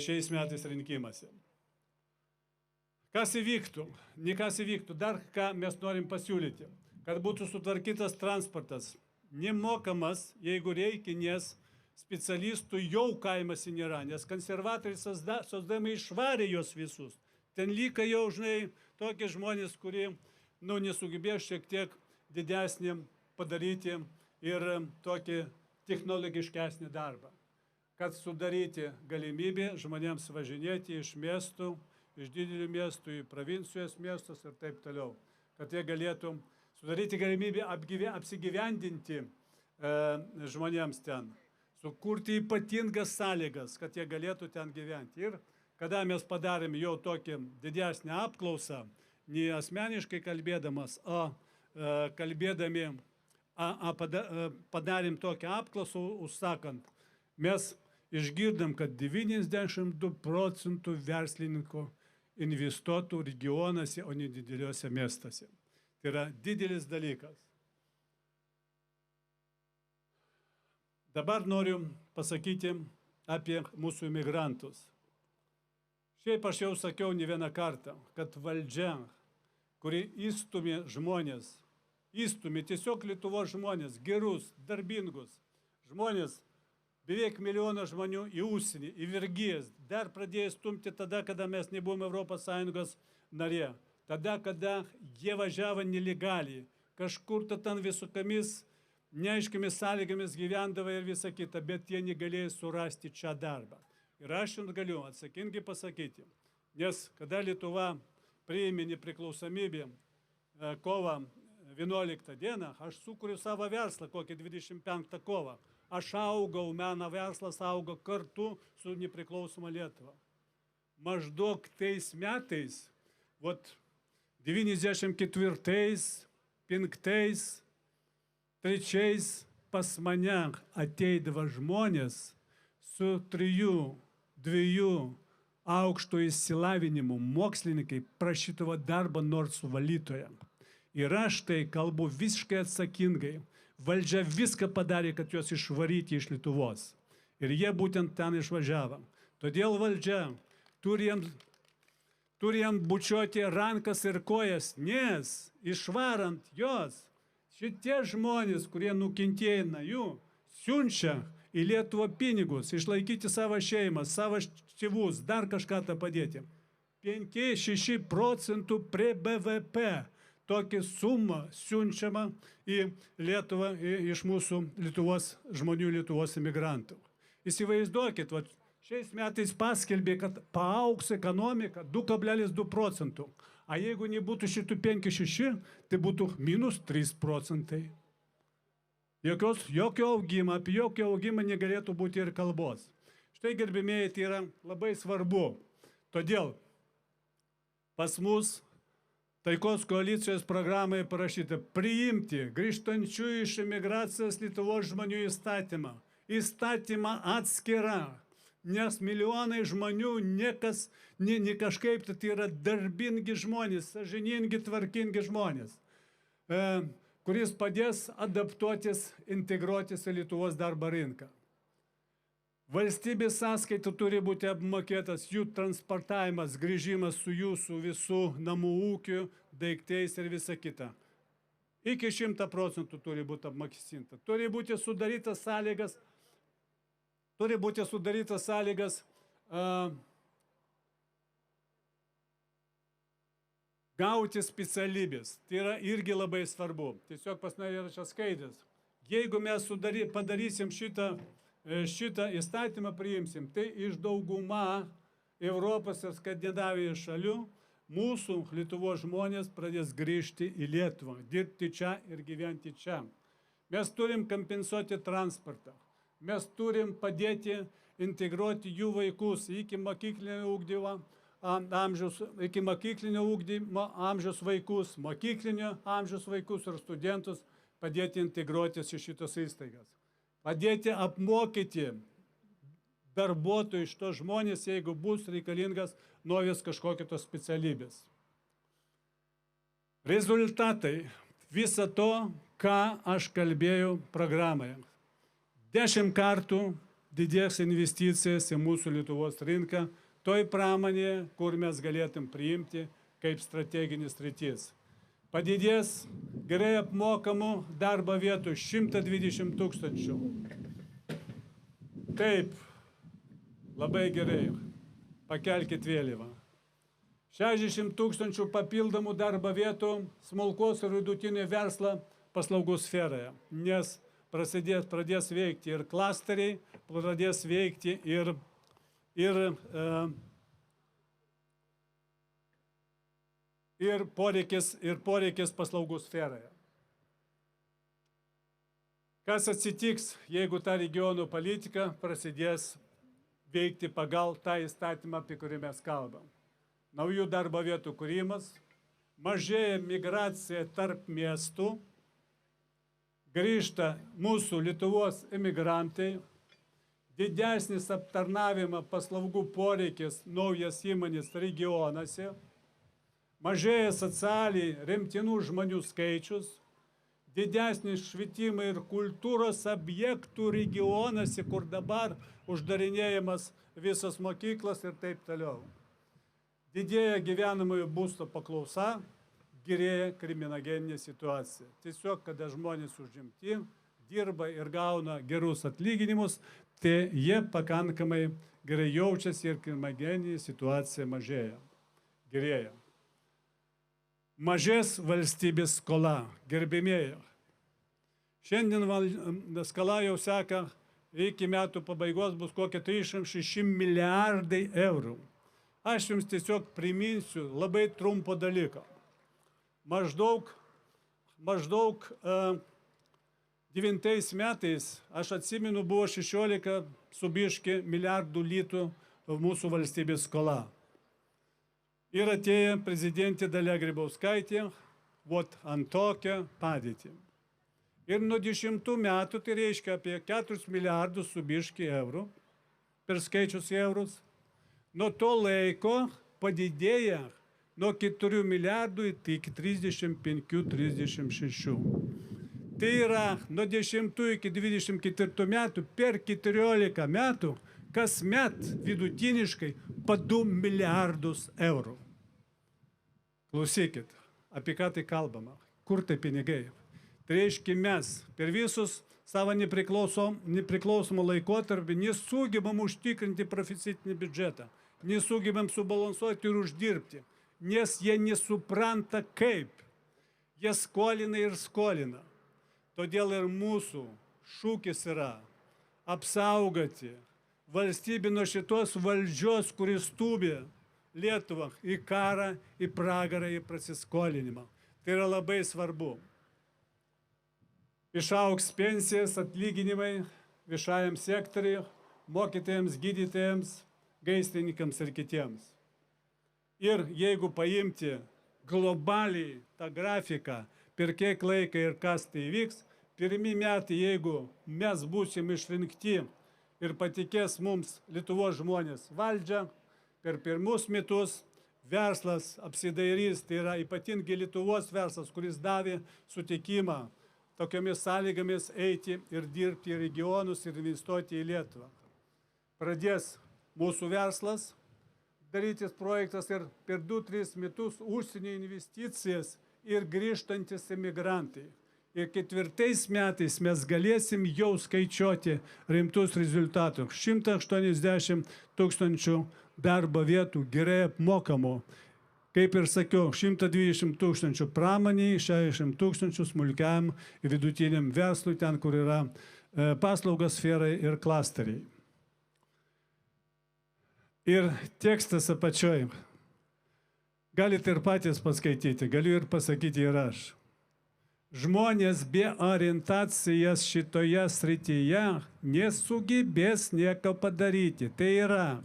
šiais metais rinkimuose. Kas įvyktų? Nekas įvyktų. Dar ką mes norim pasiūlyti. Kad būtų sutvarkytas transportas. Nemokamas, jeigu reikia, nes specialistų jau kaimuose nėra, nes konservatoriai sosdami išvarė juos visus. Ten lyga jau, žinai, tokie žmonės, kurie nesugebėjo šiek tiek didesnį padaryti ir tokį technologiškesnį darbą. Kad sudaryti galimybę žmonėms važinėti iš miestų, iš didelių miestų į provincijos miestus ir taip toliau. Kad jie galėtų sudaryti galimybę apsigyvendinti žmonėms ten. Sukurti ypatingas sąlygas, kad jie galėtų ten gyventi. Ir kada mes padarėm jau tokį didesnį apklausą, ne asmeniškai kalbėdamas, o padarėm tokią apklausą, užsakant, mes išgirdom, kad 92% verslininkų investuotų regionuose, o ne dideliuose miestuose. Tai yra didelis dalykas. Dabar noriu pasakyti apie mūsų imigrantus. Šiaip aš jau sakiau ne vieną kartą, kad valdžia, kuri įstumė žmonės, tiesiog Lietuvos žmonės, gerus, darbingus žmonės, beveik milijoną žmonių į užsienį, į vergijas, dar pradėjo stumti tada, kada mes nebuvome ES narė, tada, kada jie važiavo nelegaliai, kažkur ten visokiamis neaiškiamis sąlygomis gyvendavo ir visa kita, bet jie negalėjo surasti čia darbą. Ir aš jums galiu atsakingai pasakyti, nes kada Lietuva priėmė nepriklausomybę kovo 11 dieną, aš sukūriau savo verslą kokį 25 kovo. Aš augau, mano verslas augo kartu su nepriklausoma Lietuva. Maždaug tais metais, 94, 5, 3 pas mane ateidavo žmonės su 3-2 aukšto išsilavinimu, mokslininkai prašydavo darbą nors su valytoja. Ir aš tai kalbu visiškai atsakingai. Valdžia viską padarė, kad juos išvaryti iš Lietuvos. Ir jie būtent ten išvažiavo. Todėl valdžia turi jam bučiuoti rankas ir kojas, nes išvarant jos, šitie žmonės, kurie nukentėjo nuo jų, siunčia į Lietuvą pinigus, išlaikyti savo šeimą, savo tėvus, dar kažką tą padėti. 5-6% prie BVP. Tokia suma siunčiama į Lietuvą iš mūsų Lietuvos žmonių, Lietuvos imigrantų. Įsivaizduokit, šiais metais paskelbė, kad paaugs ekonomika 2,2%. A jeigu nebūtų šitų 5-6, tai būtų -3%. Jokio augimo, apie jokio augimą negalėtų būti ir kalbos. Štai, gerbimieji, tai yra labai svarbu. Todėl pas mus Taikos koalicijos programai parašyta priimti grįžtančių iš emigracijos Lietuvos žmonių įstatymą. Įstatymą atskirą, nes milijonai žmonių ne kažkaip, tai yra darbingi žmonės, sąžiningi, tvarkingi žmonės, kuris padės adaptuotis, integruotis į Lietuvos darbo rinką. Valstybės sąskaita turi būti apmokėtas jų transportavimas, grįžimas su jūsų visų namų ūkių, daiktais ir visa kita. Iki 100% turi būti apmokestinta. Turi būti sudarytas sąlygas gauti specialybės. Tai yra irgi labai svarbu. Tiesiog pas mane yra čia skaidrės. Jeigu mes padarysim šitą įstatymą priimsim, tai iš dauguma Europos ir Skandinavijos šalių mūsų Lietuvos žmonės pradės grįžti į Lietuvą, dirbti čia ir gyventi čia. Mes turim kompensuoti transportą. Mes turim padėti integruoti jų vaikus iki mokyklinio ugdymo amžiaus vaikus, mokyklinio amžiaus vaikus ir studentus, padėti integruotis į šitas įstaigas. Padėti apmokyti darbuotojų iš to žmonės, jeigu bus reikalingas naujas kažkokios specialybės. Rezultatai viso to, ką aš kalbėjau programoje. 10 kartų didės investicijas į mūsų Lietuvos rinką, toj pramonėje, kur mes galėtum priimti kaip strateginis sritis. Padidės gerai apmokamų darbo vietų 120 000. Taip, labai gerai, pakelkit vėliavą. 60 000 papildomų darbo vietų smulkaus ir vidutinio verslo paslaugų sferoje, nes pradės veikti ir klasteriai, pradės veikti ir poreikis paslaugų sferoje. Kas atsitiks, jeigu ta regionų politika prasidės veikti pagal tą įstatymą, apie kurį mes kalbam? Naujų darbo vietų kūrimas, mažėja migracija tarp miestų, grįžta mūsų Lietuvos imigrantai, didesnis aptarnavimo paslaugų poreikis naujas įmonės regionuose, mažėja socialiai remtinų žmonių skaičius, didesnis švietimo ir kultūros objektų regionuose, kur dabar uždarinėjamas visas mokyklas ir taip toliau. Didėja gyvenamojo būsto paklausa, gerėja kriminogeninė situacija. Tiesiog, kada žmonės užimti, dirba ir gauna gerus atlyginimus, tai jie pakankamai gerai jaučiasi ir kriminogeninė situacija mažėja, gerėja. Mažės valstybės skola, gerbėmėjai. Šiandien skola jau seka, iki metų pabaigos bus kokie 36 milijardai eurų. Aš jums tiesiog priminsiu labai trumpo dalyko. Maždaug 9 metais, aš atsimenu, buvo 16 su biški milijardų litų mūsų valstybės skola. Ir atėjo prezidentė Dalia Grybauskaitė, ant tokią padėtį. Ir nuo 10 metų, tai reiškia apie 4 milijardus su biški eurų, per skaičius eurus, nuo to laiko padidėja nuo 4 milijardų iki 35-36. Tai yra nuo 10 iki 24 metų, per 14 metų, kasmet vidutiniškai po 2 milijardus eurų. Klausykit, apie ką tai kalbama, kur tai pinigai. Tai reiškia, mes per visus savo nepriklausomą laikotarpį nesugebam užtikrinti proficitinį biudžetą, nesugebam subalansuoti ir uždirbti, nes jie nesupranta kaip. Jie skolina ir skolina. Todėl ir mūsų šūkis yra apsaugoti valstybę nuo šitos valdžios, kuris stūmė Lietuvą į karą, į pragarą, į prasiskolinimą. Tai yra labai svarbu. Išaugs pensijas, atlyginimai viešajam sektoriui, mokytojams, gydytojams, gaisrininkams ir kitiems. Ir jeigu paimti globaliai tą grafiką, per kiek laiką ir kas tai vyks, pirmi metai, jeigu mes būsim išrinkti ir patikės mums Lietuvos žmonės valdžią, per pirmus metus verslas apsidairys, tai yra ypatingai Lietuvos verslas, kuris davė sutikimą tokiomis sąlygomis eiti ir dirbti į regionus ir investuoti į Lietuvą. pradės mūsų verslas, darytis projektas ir per 2-3 metus užsienio investicijas ir grįžtantis emigrantai. Ir 4 metais mes galėsim jau skaičiuoti rimtus rezultatus. 180 000 darbo vietų gerai apmokamų. Kaip ir sakiau, 120 000 pramoniai, 60 000 smulkiam ir vidutiniam verslui, ten, kur yra paslaugos sferai ir klasteriai. Ir tekstas apačioj. Galite ir patys paskaityti, galiu ir pasakyti ir aš. Žmonės be orientacijos šitoje srityje nesugebės nieko padaryti. Tai yra,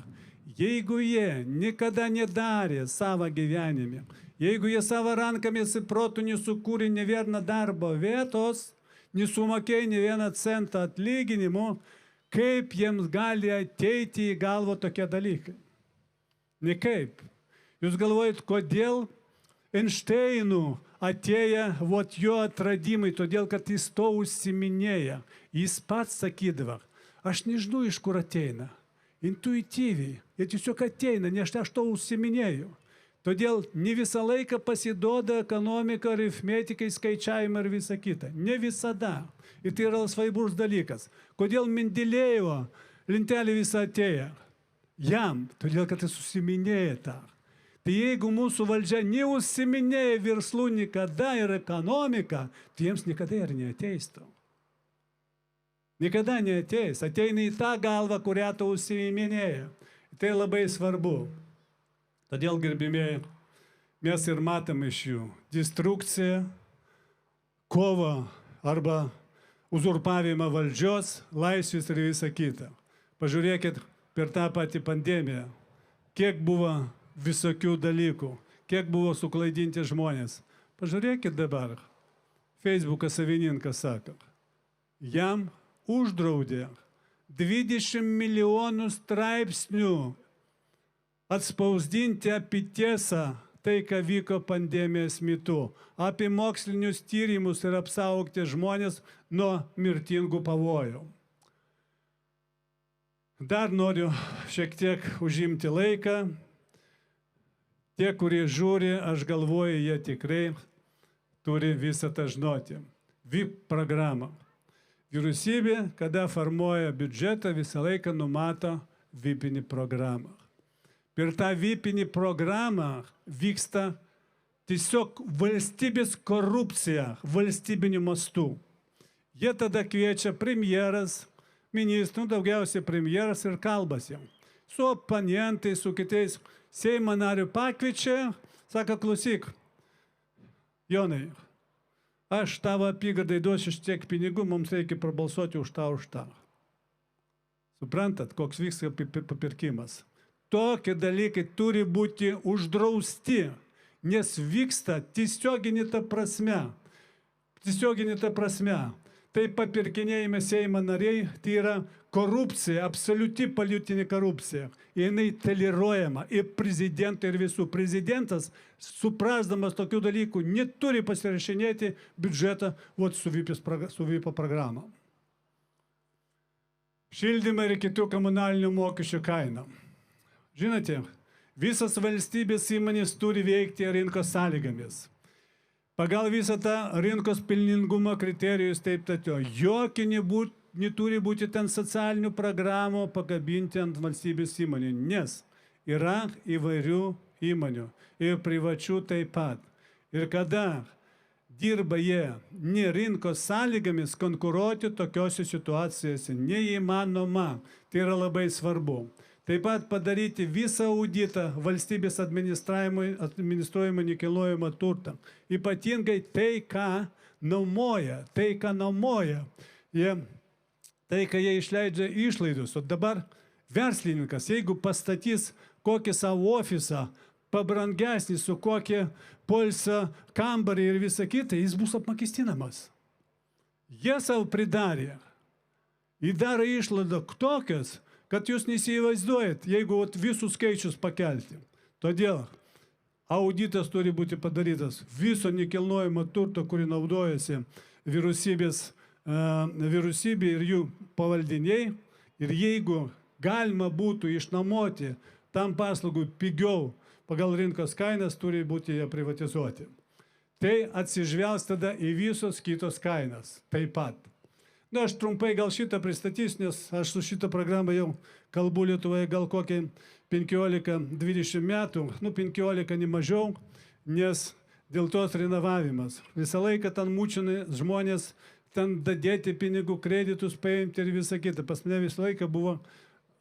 jeigu jie niekada nedarė savo gyvenime, jeigu jie savo rankomis ir protų nesukūrė ne vieną darbo vietos, nesumokėjo ne vieną centą atlyginimų, kaip jiems gali ateiti į galvą tokie dalykai? Nekaip. Jūs galvojat, kodėl Einšteinų atėję jo atradimai, todėl kad jis to užsiminėja. Jis pats sakydavo, aš nežinau, iš kur ateina. Intuityviai. Jie tiesiog ateina, nes aš to užsiminėjau. Todėl ne visą laiką pasiduoda ekonomika, aritmetikai, skaičiavimai ir visa kita. Ne visada. Ir tai yra svarbus dalykas. Kodėl Mendelėjevo lentelė visą atėjo? Jam, todėl kad jis užsiminėja tą. Tai jeigu mūsų valdžia neužsiminėja verslų niekada ir ekonomika, tai jiems niekada ir neateis to. Niekada neateis. Ateina į tą galvą, kurią to užsiminėja. Tai labai svarbu. Todėl, gerbimieji, mes ir matome iš jų destrukciją, kovą arba uzurpavimą valdžios, laisvės ir visą kitą. Pažiūrėkit per tą patį pandemiją, kiek buvo visokių dalykų, kiek buvo suklaidinti žmonės. Pažiūrėkit dabar, Facebookas savininkas sako, jam uždraudė 20 milijonų straipsnių atspausdinti apie tiesą, tai, ką vyko pandemijos metu, apie mokslinius tyrimus ir apsaugoti žmonės nuo mirtingų pavojų. Dar noriu šiek tiek užimti laiką. Tie, kurie žiūri, aš galvoju, jie tikrai turi visą tą žinoti. VIP programą. Vyriausybė, kada formuoja biudžetą, visą laiką numato VIPinį programą. Per tą VIPinį programą vyksta tiesiog valstybės korupcija valstybiniu mastu. Jie tada kviečia premjeras, ministrų, daugiausiai premjeras ir kalbasi. Su oponentais, su kitais Seimo narių pakviečia, sako, klausyk, Jonai, aš tavo apygardai duosiu tiek pinigų, mums reikia prabalsuoti už tą. Suprantat, koks vyksta papirkimas? Tokie dalykai turi būti uždrausti, nes vyksta tiesioginė ta prasme. Tai papirkinėjame Seimo nariai, tai yra korupcija, absoliuti politinė korupcija. Jinai toleruojama ir prezidentai, ir visų. Prezidentas, suprasdamas tokių dalykų, neturi pasirašinėti biudžetą su VIP programą. Šildymą ir kitų komunalinių mokesčių kainą. Žinote, visas valstybės įmonės turi veikti rinkos sąlygomis. Pagal visą tą rinkos pelningumo kriterijus taip tatio. Jokių neturi būti ten socialinių programų pakabinti ant valstybės įmonių, nes yra įvairių įmonių ir privačių taip pat. Ir kada dirba jie ne rinkos sąlygomis, konkuruoti tokiose situacijose neįmanoma. Tai yra labai svarbu. Taip pat padaryti visą auditą valstybės administruojamą nekilnojamą turtą. Ypatingai tai, ką nuomoja. Tai, ką jie išleidžia išlaidus. O dabar verslininkas, jeigu pastatys kokį savo ofisą, pabrangesnį su kokie poilsio kambarį ir visa kita, jis bus apmokestinamas. Jie savo pridarė. Įdaro išlaidą tokias, kad jūs neįsivaizduojat, jeigu visus skaičius pakelti. Todėl auditas turi būti padarytas viso nekilnojamo turto, kurį naudojasi vyriausybė ir jų pavaldiniai. Ir jeigu galima būtų išnuomoti tam paslaugų pigiau pagal rinkos kainas, turi būti jie privatizuoti. Tai atsižvelgs tada į visos kitos kainas taip pat. Na, aš trumpai gal šitą pristatysiu, nes aš su šitą programą jau kalbu Lietuvoje gal kokiai 15-20 metų, 15 ne mažiau, nes dėl tos renovavimas. Visą laiką ten mūčinai žmonės, ten dadėti pinigų, kreditus paimti ir visą kitą. Pas mane visą laiką buvo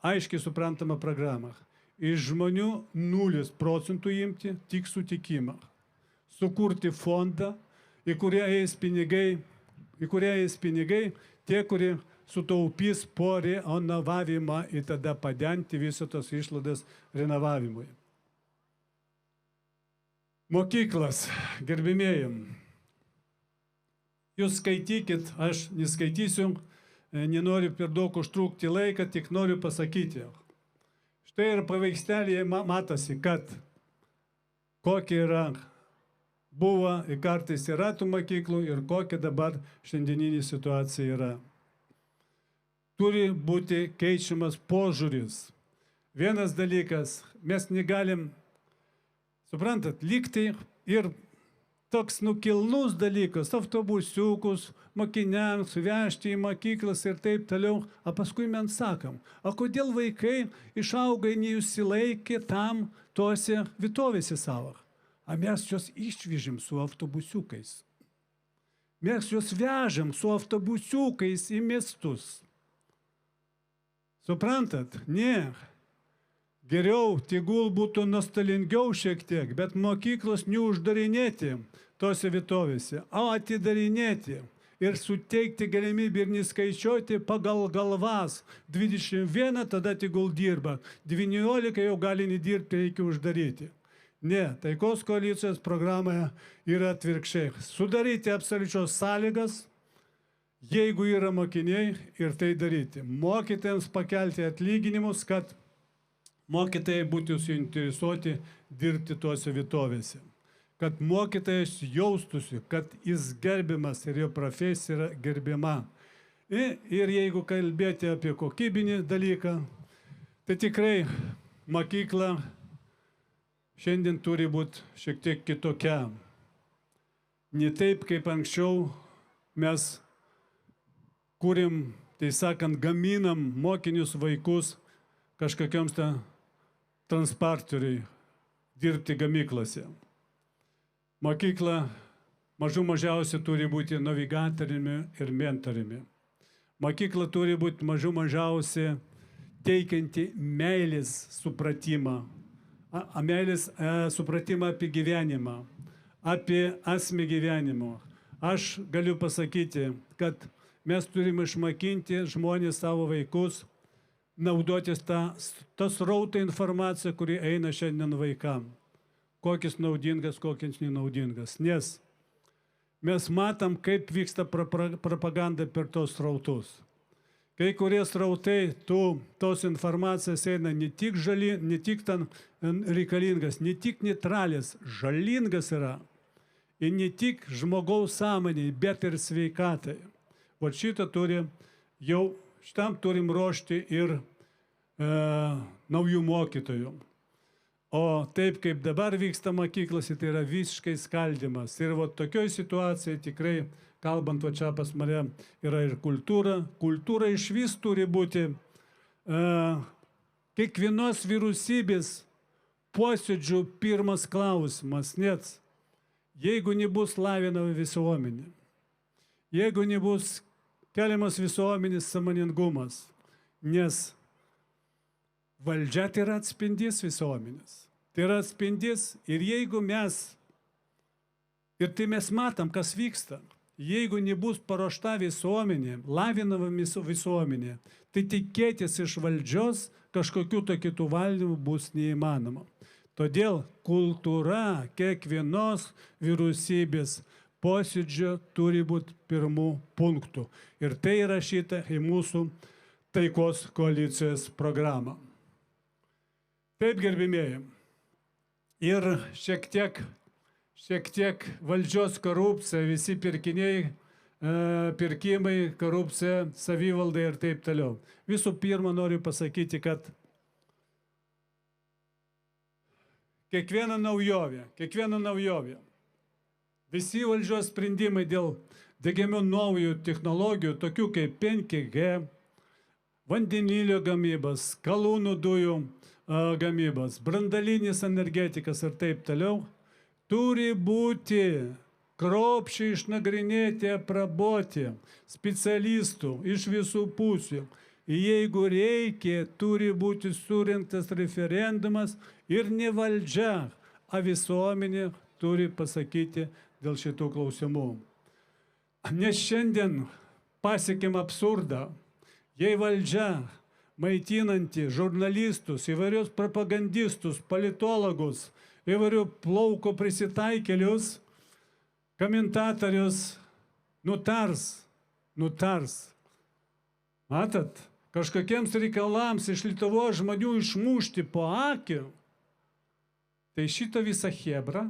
aiškiai suprantama programa. Iš žmonių 0% imti tik sutikimą. Sukurti fondą, į kurią eis pinigai, tie, kurie sutaupys po renovavimą ir tada padengti visą tos išlaidas renovavimui. Mokyklas, gerbimieji, jūs skaitykit, aš neskaitysiu, nenoriu per daug užtrukti laiką, tik noriu pasakyti. Štai ir paveikstelėje matosi, kad kokia yra buvo ir kartais yra tų mokyklų ir kokia dabar šiandieninė situacija yra. Turi būti keičiamas požiūris. Vienas dalykas, mes negalim, suprantat, lygtai ir toks nukilnus dalykas, autobusiukus, mokiniams vežti į mokyklas ir taip toliau, o paskui mes sakom, o kodėl vaikai išaugai neįsilaikė tam tose vietovėse savo? A mes juos išvežėm su autobusiukais. Mes juos vežėm su autobusiukais į miestus. Suprantat? Ne. Geriau, tegul būtų nostalingiau šiek tiek, bet mokyklos neuždarinėti tose vietovėse, o atidarinėti ir suteikti galimybę ir neskaičiuoti pagal galvas. 21 tada tegul dirba, 19 jau gali nedirbti, reikia uždaryti. Ne, taikos koalicijos programoje yra atvirkščiai. Sudaryti absoliučios sąlygas, jeigu yra mokiniai, ir tai daryti. Mokytojams pakelti atlyginimus, kad mokytojai būtų suinteresuoti dirbti tuose vietovėse. Kad mokytojas jaustųsi, kad jis gerbiamas ir jo profesija yra gerbiama. Ir jeigu kalbėti apie kokybinį dalyką, tai tikrai mokykla šiandien turi būti šiek tiek kitokia. Ne taip, kaip anksčiau mes kūrėm, tai sakant, gaminam mokinius vaikus kažkokioms transporteriui dirbti gamyklose. Mokykla mažiausiai turi būti navigatoriumi ir mentoriumi. Mokykla turi būti mažiausiai teikianti meilės supratimą. Meilės supratimą apie gyvenimą, apie asmenį gyvenimą. Aš galiu pasakyti, kad mes turime išmokinti žmonės savo vaikus naudotis tas rautą informaciją, kuri eina šiandien vaikam. Kokis naudingas, kokis nenaudingas. Nes mes matom, kaip vyksta propaganda per tos rautus. Kai kurie srautai tos informacijos eina ne tik ne tik ten reikalingas, ne tik neutralis, žalingas yra. Ir ne tik žmogaus sąmoniai, bet ir sveikatai. O šitam turim ruošti ir naujų mokytojų. O taip kaip dabar vyksta mokyklose, tai yra visiškai skaldimas. Ir tokioj situacijai tikrai, kalbant čia pas mane, yra ir kultūra. Kultūra iš vis turi būti kiekvienos vyriausybės posėdžių pirmas klausimas. Nes jeigu nebus lavinama visuomenė, jeigu nebus keliamas visuomenės sąmoningumas, nes valdžia tai yra atspindys visuomenės. Tai yra atspindys ir jeigu mes matom, kas vyksta, jeigu nebus paruošta visuomenė, lavinama visuomenė, tai tikėtis iš valdžios kažkokių kitų valdymų bus neįmanoma. Todėl kultūra kiekvienos vyriausybės posėdžio turi būti pirmų punktų. Ir tai įrašyta į mūsų taikos koalicijos programą. Taip, gerbimieji. Ir šiek tiek valdžios korupcija, visi pirkiniai pirkimai, korupcija, savivaldai ir taip toliau. Visų pirma, noriu pasakyti, kad kiekviena naujovė, visi valdžios sprendimai dėl diegiamų naujų technologijų, tokių kaip 5G, vandenilio gamybos, skalūnų dujų gamybos, brandalinis energetikas ir taip toliau, turi būti kruopščiai išnagrinėti, apraboti specialistų iš visų pusių. Jeigu reikia, turi būti surinktas referendumas ir ne valdžia, o visuomenė turi pasakyti dėl šitų klausimų. Nes šiandien pasiekėm absurdą, jei valdžia maitinanti žurnalistus, įvairius propagandistus, politologus, įvairių plauko prisitaikėlius, komentatorius nutars. Matot, kažkokiems reikalams iš Lietuvos žmonių išmušti po akį, tai šito visą chebrą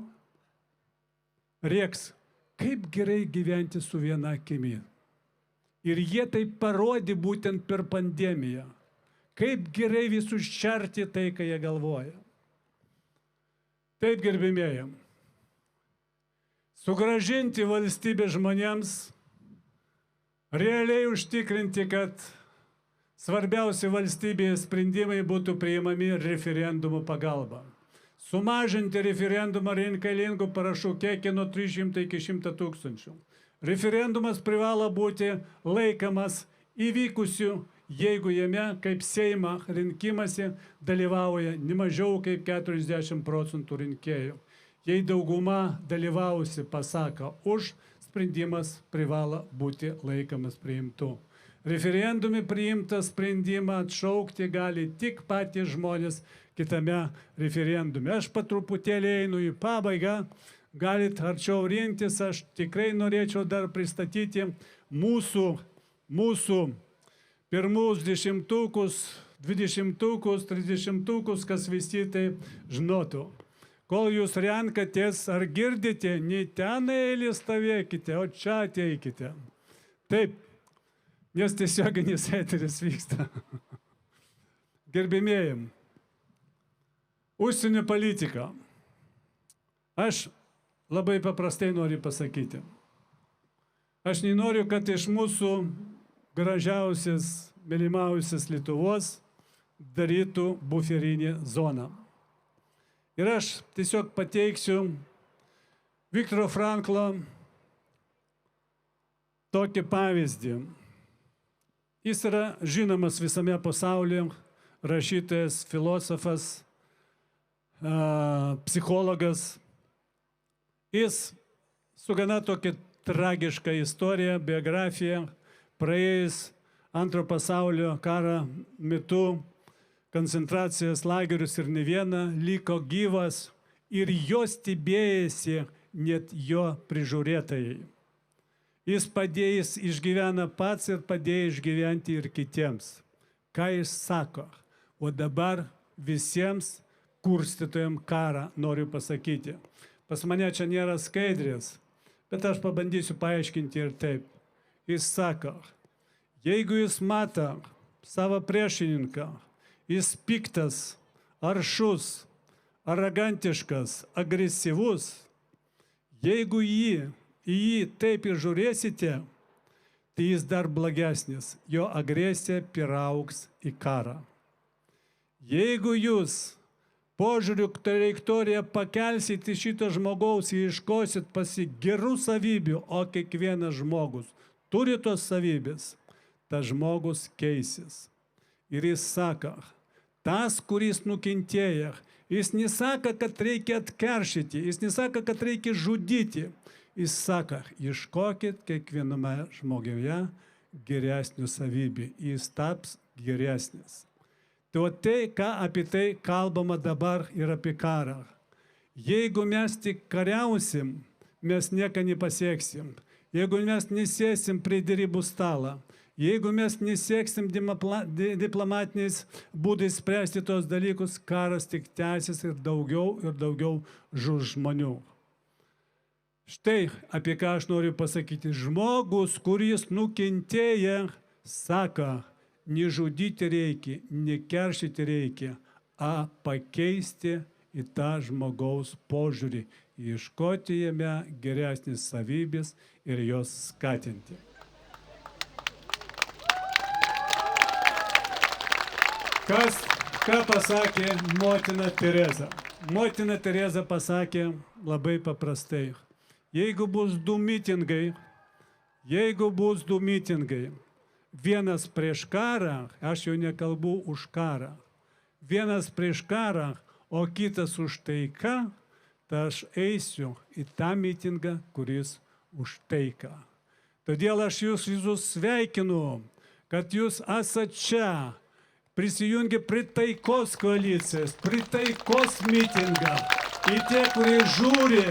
rieks, kaip gerai gyventi su viena akimi. Ir jie tai parodė būtent per pandemiją. Kaip gerai visus šerti tai, ką jie galvoja. Taip, gerbimieji. Sugrąžinti valstybę žmonėms, realiai užtikrinti, kad svarbiausi valstybės sprendimai būtų priimami referendumų pagalba. Sumažinti referendumą reikalingų parašų kiekį nuo 300 iki 100 tūkstančių. Referendumas privalo būti laikomas įvykusiu, jeigu jame kaip Seimo rinkimuose dalyvauja ne mažiau kaip 40% rinkėjų. Jei dauguma dalyvausi pasako už, sprendimas privalo būti laikomas priimtu. Referendume priimtą sprendimą atšaukti gali tik patys žmonės kitame referendume. Aš patruputėlį einu į pabaigą, galit arčiau rinktis, aš tikrai norėčiau dar pristatyti mūsų pirmus 10-tukus, 20-tukus, 30-tukus, kas visi tai žinotų. Kol jūs renkatės, ar girdite, ne ten eilė stovėkite, o čia ateikite. Taip, nes tiesioginis eteris vyksta. Gerbimieji, užsienio politika. Aš labai paprastai noriu pasakyti. Aš nenoriu, kad iš mūsų gražiausias, mylimiausias Lietuvos darytų buferinį zoną. Ir aš tiesiog pateiksiu Viktoro Franklo tokį pavyzdį. Jis yra žinomas visame pasaulyje, rašytojas, filosofas, psichologas. Jis su gana tokia tragiška istorija, biografija, praėjus Antro pasaulio karo metu, koncentracijos lagerius ir ne vieną, liko gyvas ir jo stebėjasi net jo prižiūrėtojai. Jis padėjęs išgyvena pats ir padėjo išgyventi ir kitiems. Ką jis sako? O dabar visiems kurstytojams karą noriu pasakyti. Pas mane čia nėra skaidrės, bet aš pabandysiu paaiškinti ir taip. Jis sako, jeigu jis mato savo priešininką, jis piktas, aršus, arogantiškas, agresyvus, jeigu į jį taip ir žiūrėsite, tai jis dar blogesnis, jo agresija peraugs į karą. Jeigu jūs požiūrių trajektoriją pakelsite šito žmogaus, ieškosit pasi gerų savybių, o kiekvienas žmogus turi tos savybės, tas žmogus keisis. Ir jis sako, tas, kuris nukentėjo, jis nesako, kad reikia atkeršyti, jis nesako, kad reikia žudyti. Jis sako, ieškokit kiekviename žmoguje geresnių savybių, jis taps geresnis. Tai, ką apie tai kalbama dabar ir apie karą. Jeigu mes tik kariausim, mes nieko nepasieksim. Jeigu mes nesėsim prie derybų stalo, jeigu mes nesieksim diplomatiniais būdais spręsti tos dalykus, karas tik tęsis ir daugiau žus žmonių. Štai apie ką aš noriu pasakyti. Žmogus, kuris nukentėja, sako, nežudyti reikia, nekeršyti reikia, o pakeisti į tą žmogaus požiūrį, ieškoti jame geresnės savybės ir jos skatinti. Ką pasakė motina Tereza? Motina Tereza pasakė labai paprastai. Jeigu bus du mitingai, vienas prieš karą, aš jau nekalbu už karą, vienas prieš karą, o kitas už taiką, tai aš eisiu į tą mitingą, kuris už taiką. Todėl aš jūs visus sveikinu, kad jūs esate čia, prisijungia prie taikos koalicijos, prie taikos mitingą. Ir tie, kurie žiūri,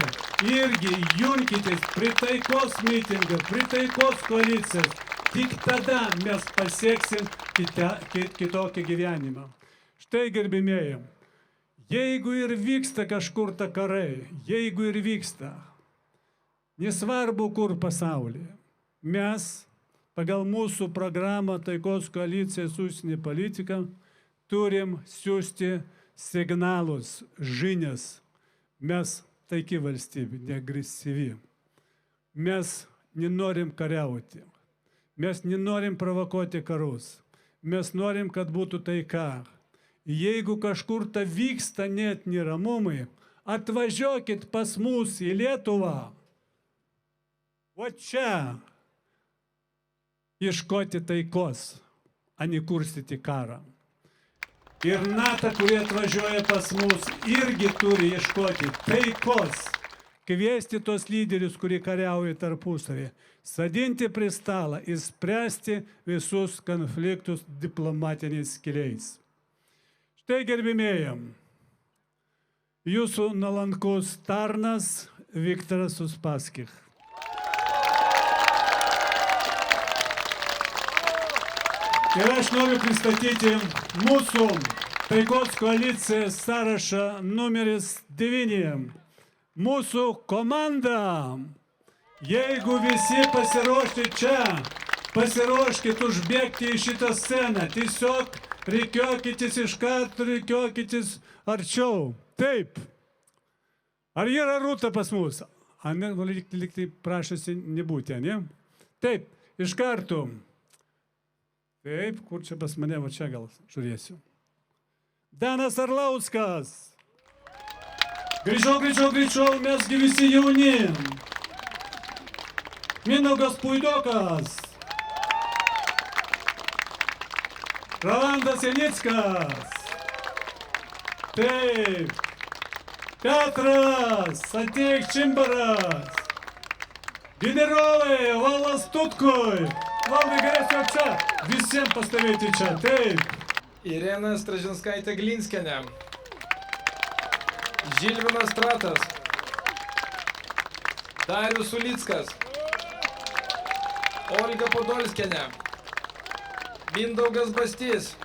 irgi junkitės prie taikos mitingą, prie taikos koalicijos. Tik tada mes pasieksim kitokį gyvenimą. Štai, gerbimieji, jeigu ir vyksta kažkur ta karai, jeigu ir vyksta, nesvarbu kur pasaulyje, mes pagal mūsų programą taikos koalicijos užsienio politiką turim siųsti signalus, žinias. Mes taiki valstybė, neagresyvi. Mes nenorim kariauti. Mes nenorim provokuoti karus. Mes norim, kad būtų taika. Jeigu kažkur ta vyksta net neramumai, atvažiuokit pas mus į Lietuvą. O čia ieškoti taikos, o ne kurstyti karą. Ir NATO, kurie atvažiuoja pas mus, irgi turi ieškoti taikos. Kviesti tos lyderius, kurie kariauja tarpusavį, sadinti prie stalą ir spręsti visus konfliktus diplomatiniais keliais. Štai, gerbimieji, jūsų nuolankus tarnas Viktoras Uspaskich. Ir aš noriu pristatyti mūsų taikos koalicijos sąrašą numeris 9. Mūsų komanda. Jeigu visi pasiruošti čia, pasiruoškit užbėgti į šitą sceną. Tiesiog reikiokitės iš karto, reikiokitės arčiau. Taip. Ar yra Rūta pas mus? Ane, liktai prašosi nebūti, ne? Taip, iš karto. Taip, kur čia pas mane, va čia gal žiūrėsiu. Danas Arlauskas. Greičiau, mesgi visi jauni. Mindaugas Puidokas. Rolandas Janickas. Taip. Petras, ateik Čimbaras. Generolai, Valas Tutkoj. Valdai galėsiu čia, visiems pastovėti čia, taip. Irena Stražinskaitė Glinskienė. Žilvinas Stratas. Darius Ulickas. Olga Podolskienė. Mindaugas Bastys.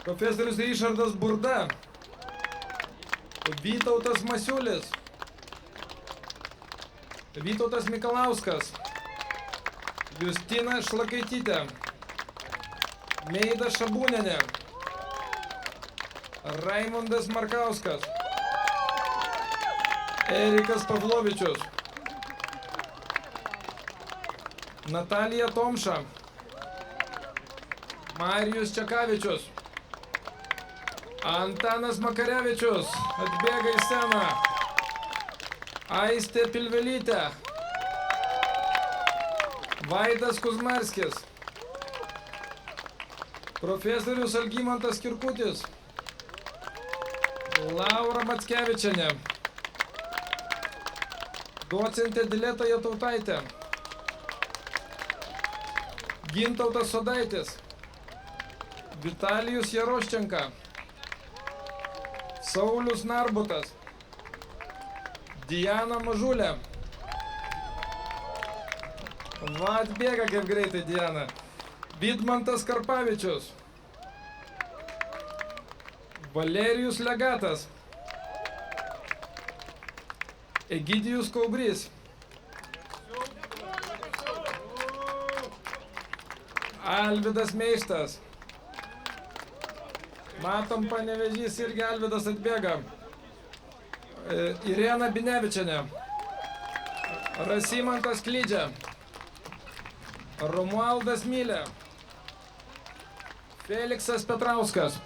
Profesorius Ryšardas Burda. Vytautas Masiulis. Vytautas Mikalauskas. Justina Šlakaitytė. Meida Šabūnienė. Raimondas Markauskas. Erikas Pavlovičius. Natalija Tomša. Marijus Čekavičius. Antanas Makarevičius atbėga į sceną. Aistė Pilvelytė. Vaidas Kuzmarskis. Profesorius Algimantas Kirkutis. Laura Mackevičienė. Docentė Dileta Jatautaitė. Gintautas Sodaitis. Vitalijus Jaroščenka. Saulius Narbutas. Diana Mažulė. Va, atbėga kaip greitai Diana. Vidmantas Karpavičius. Valerijus Legatas. Egidijus Kaubrys. Alvydas Meištas. Matom, Panevėžys irgi Alvydas atbėga. Irena Binevičienė. Rasimantas Klydžia. Romualdas Mylė. Feliksas Petrauskas.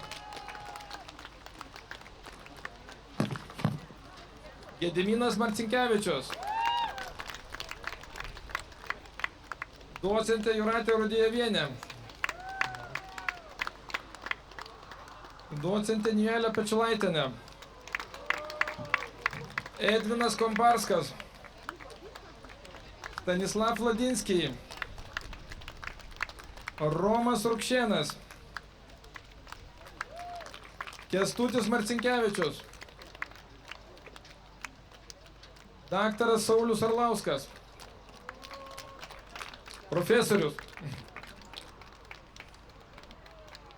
Gediminas Marcinkevičius. Docentė Jūratė Rudėjavienė. Docentė Nijolė Pečiulaitienė. Edvinas Komparskas. Stanislav Ladinskij. Romas Rukšėnas. Kęstutis Marcinkevičius. Daktaras Saulius Arlauskas. Profesorius.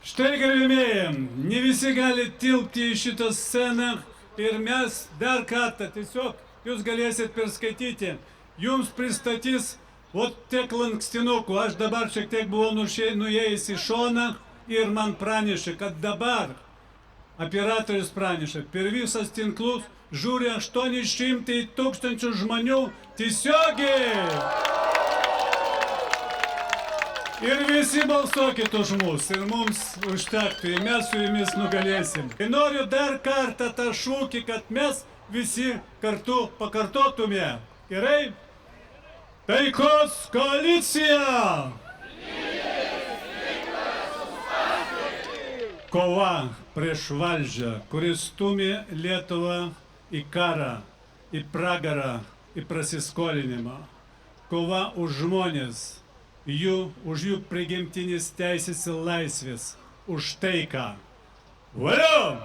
Štai, gerbėmėjim, ne visi gali tilpti į šitą sceną ir mes dar kartą tiesiog jūs galėsit perskaityti. Jums pristatys ot tiek lankstinukų. Aš dabar šiek tiek buvau nuėjęs į šoną ir man pranešė, kad dabar operatorius pranešė, per visas tinklus žiūri 800 000 žmonių tiesiogiai. Ir visi balsuokit už mus, ir mums užtektų, ir mes su jumis nugalėsim. Ir noriu dar kartą tą šūkį, kad mes visi kartu pakartotume. Gerai? Taikos koalicija! Kova prieš valdžią, kuris stumia Lietuvą į karą, į pragarą, į prasiskolinimą. Kova už žmonės. Už jų prigimtinis teisės ir laisvės, už taiką. Valiu!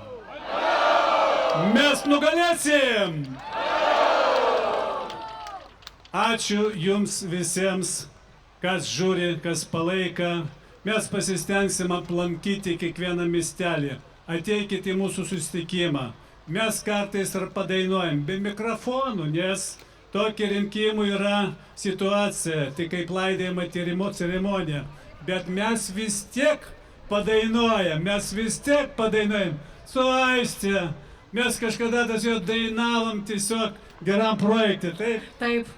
Mes nugalėsim! Ačiū jums visiems, kas žiūri, kas palaika. Mes pasistengsim aplankyti kiekvieną miestelį. Ateikite į mūsų susitikimą. Mes kartais ir padainuojam be mikrofonų, nes tokia rinkimų yra situacija, tai kaip laidėjimo tyrimo ceremonija. Bet mes vis tiek padainuojam, Su Aiste. Mes kažkada tiesiog dainavom tiesiog geram projekte, taip? Taip,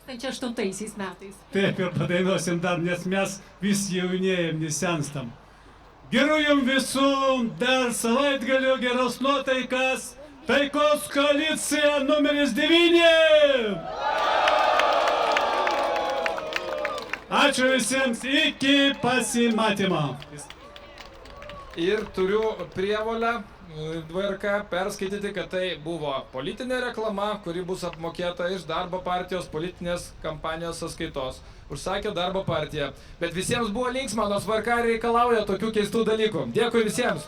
2008 metais. Taip ir padainuosim dar, nes mes vis jaunėjam, nesenstam. Gerų jums visų, dar savaitgalio geros nuotaikas. Taikos koalicija numeris 9. Ačiū visiems, iki pasimatymo. Ir turiu prievolę VRK perskaityti, kad tai buvo politinė reklama, kuri bus apmokėta iš Darbo partijos politinės kampanijos sąskaitos. Užsakė Darbo partija. Bet visiems buvo linksma, nors VRK reikalauja tokių keistų dalykų. Dėkui visiems.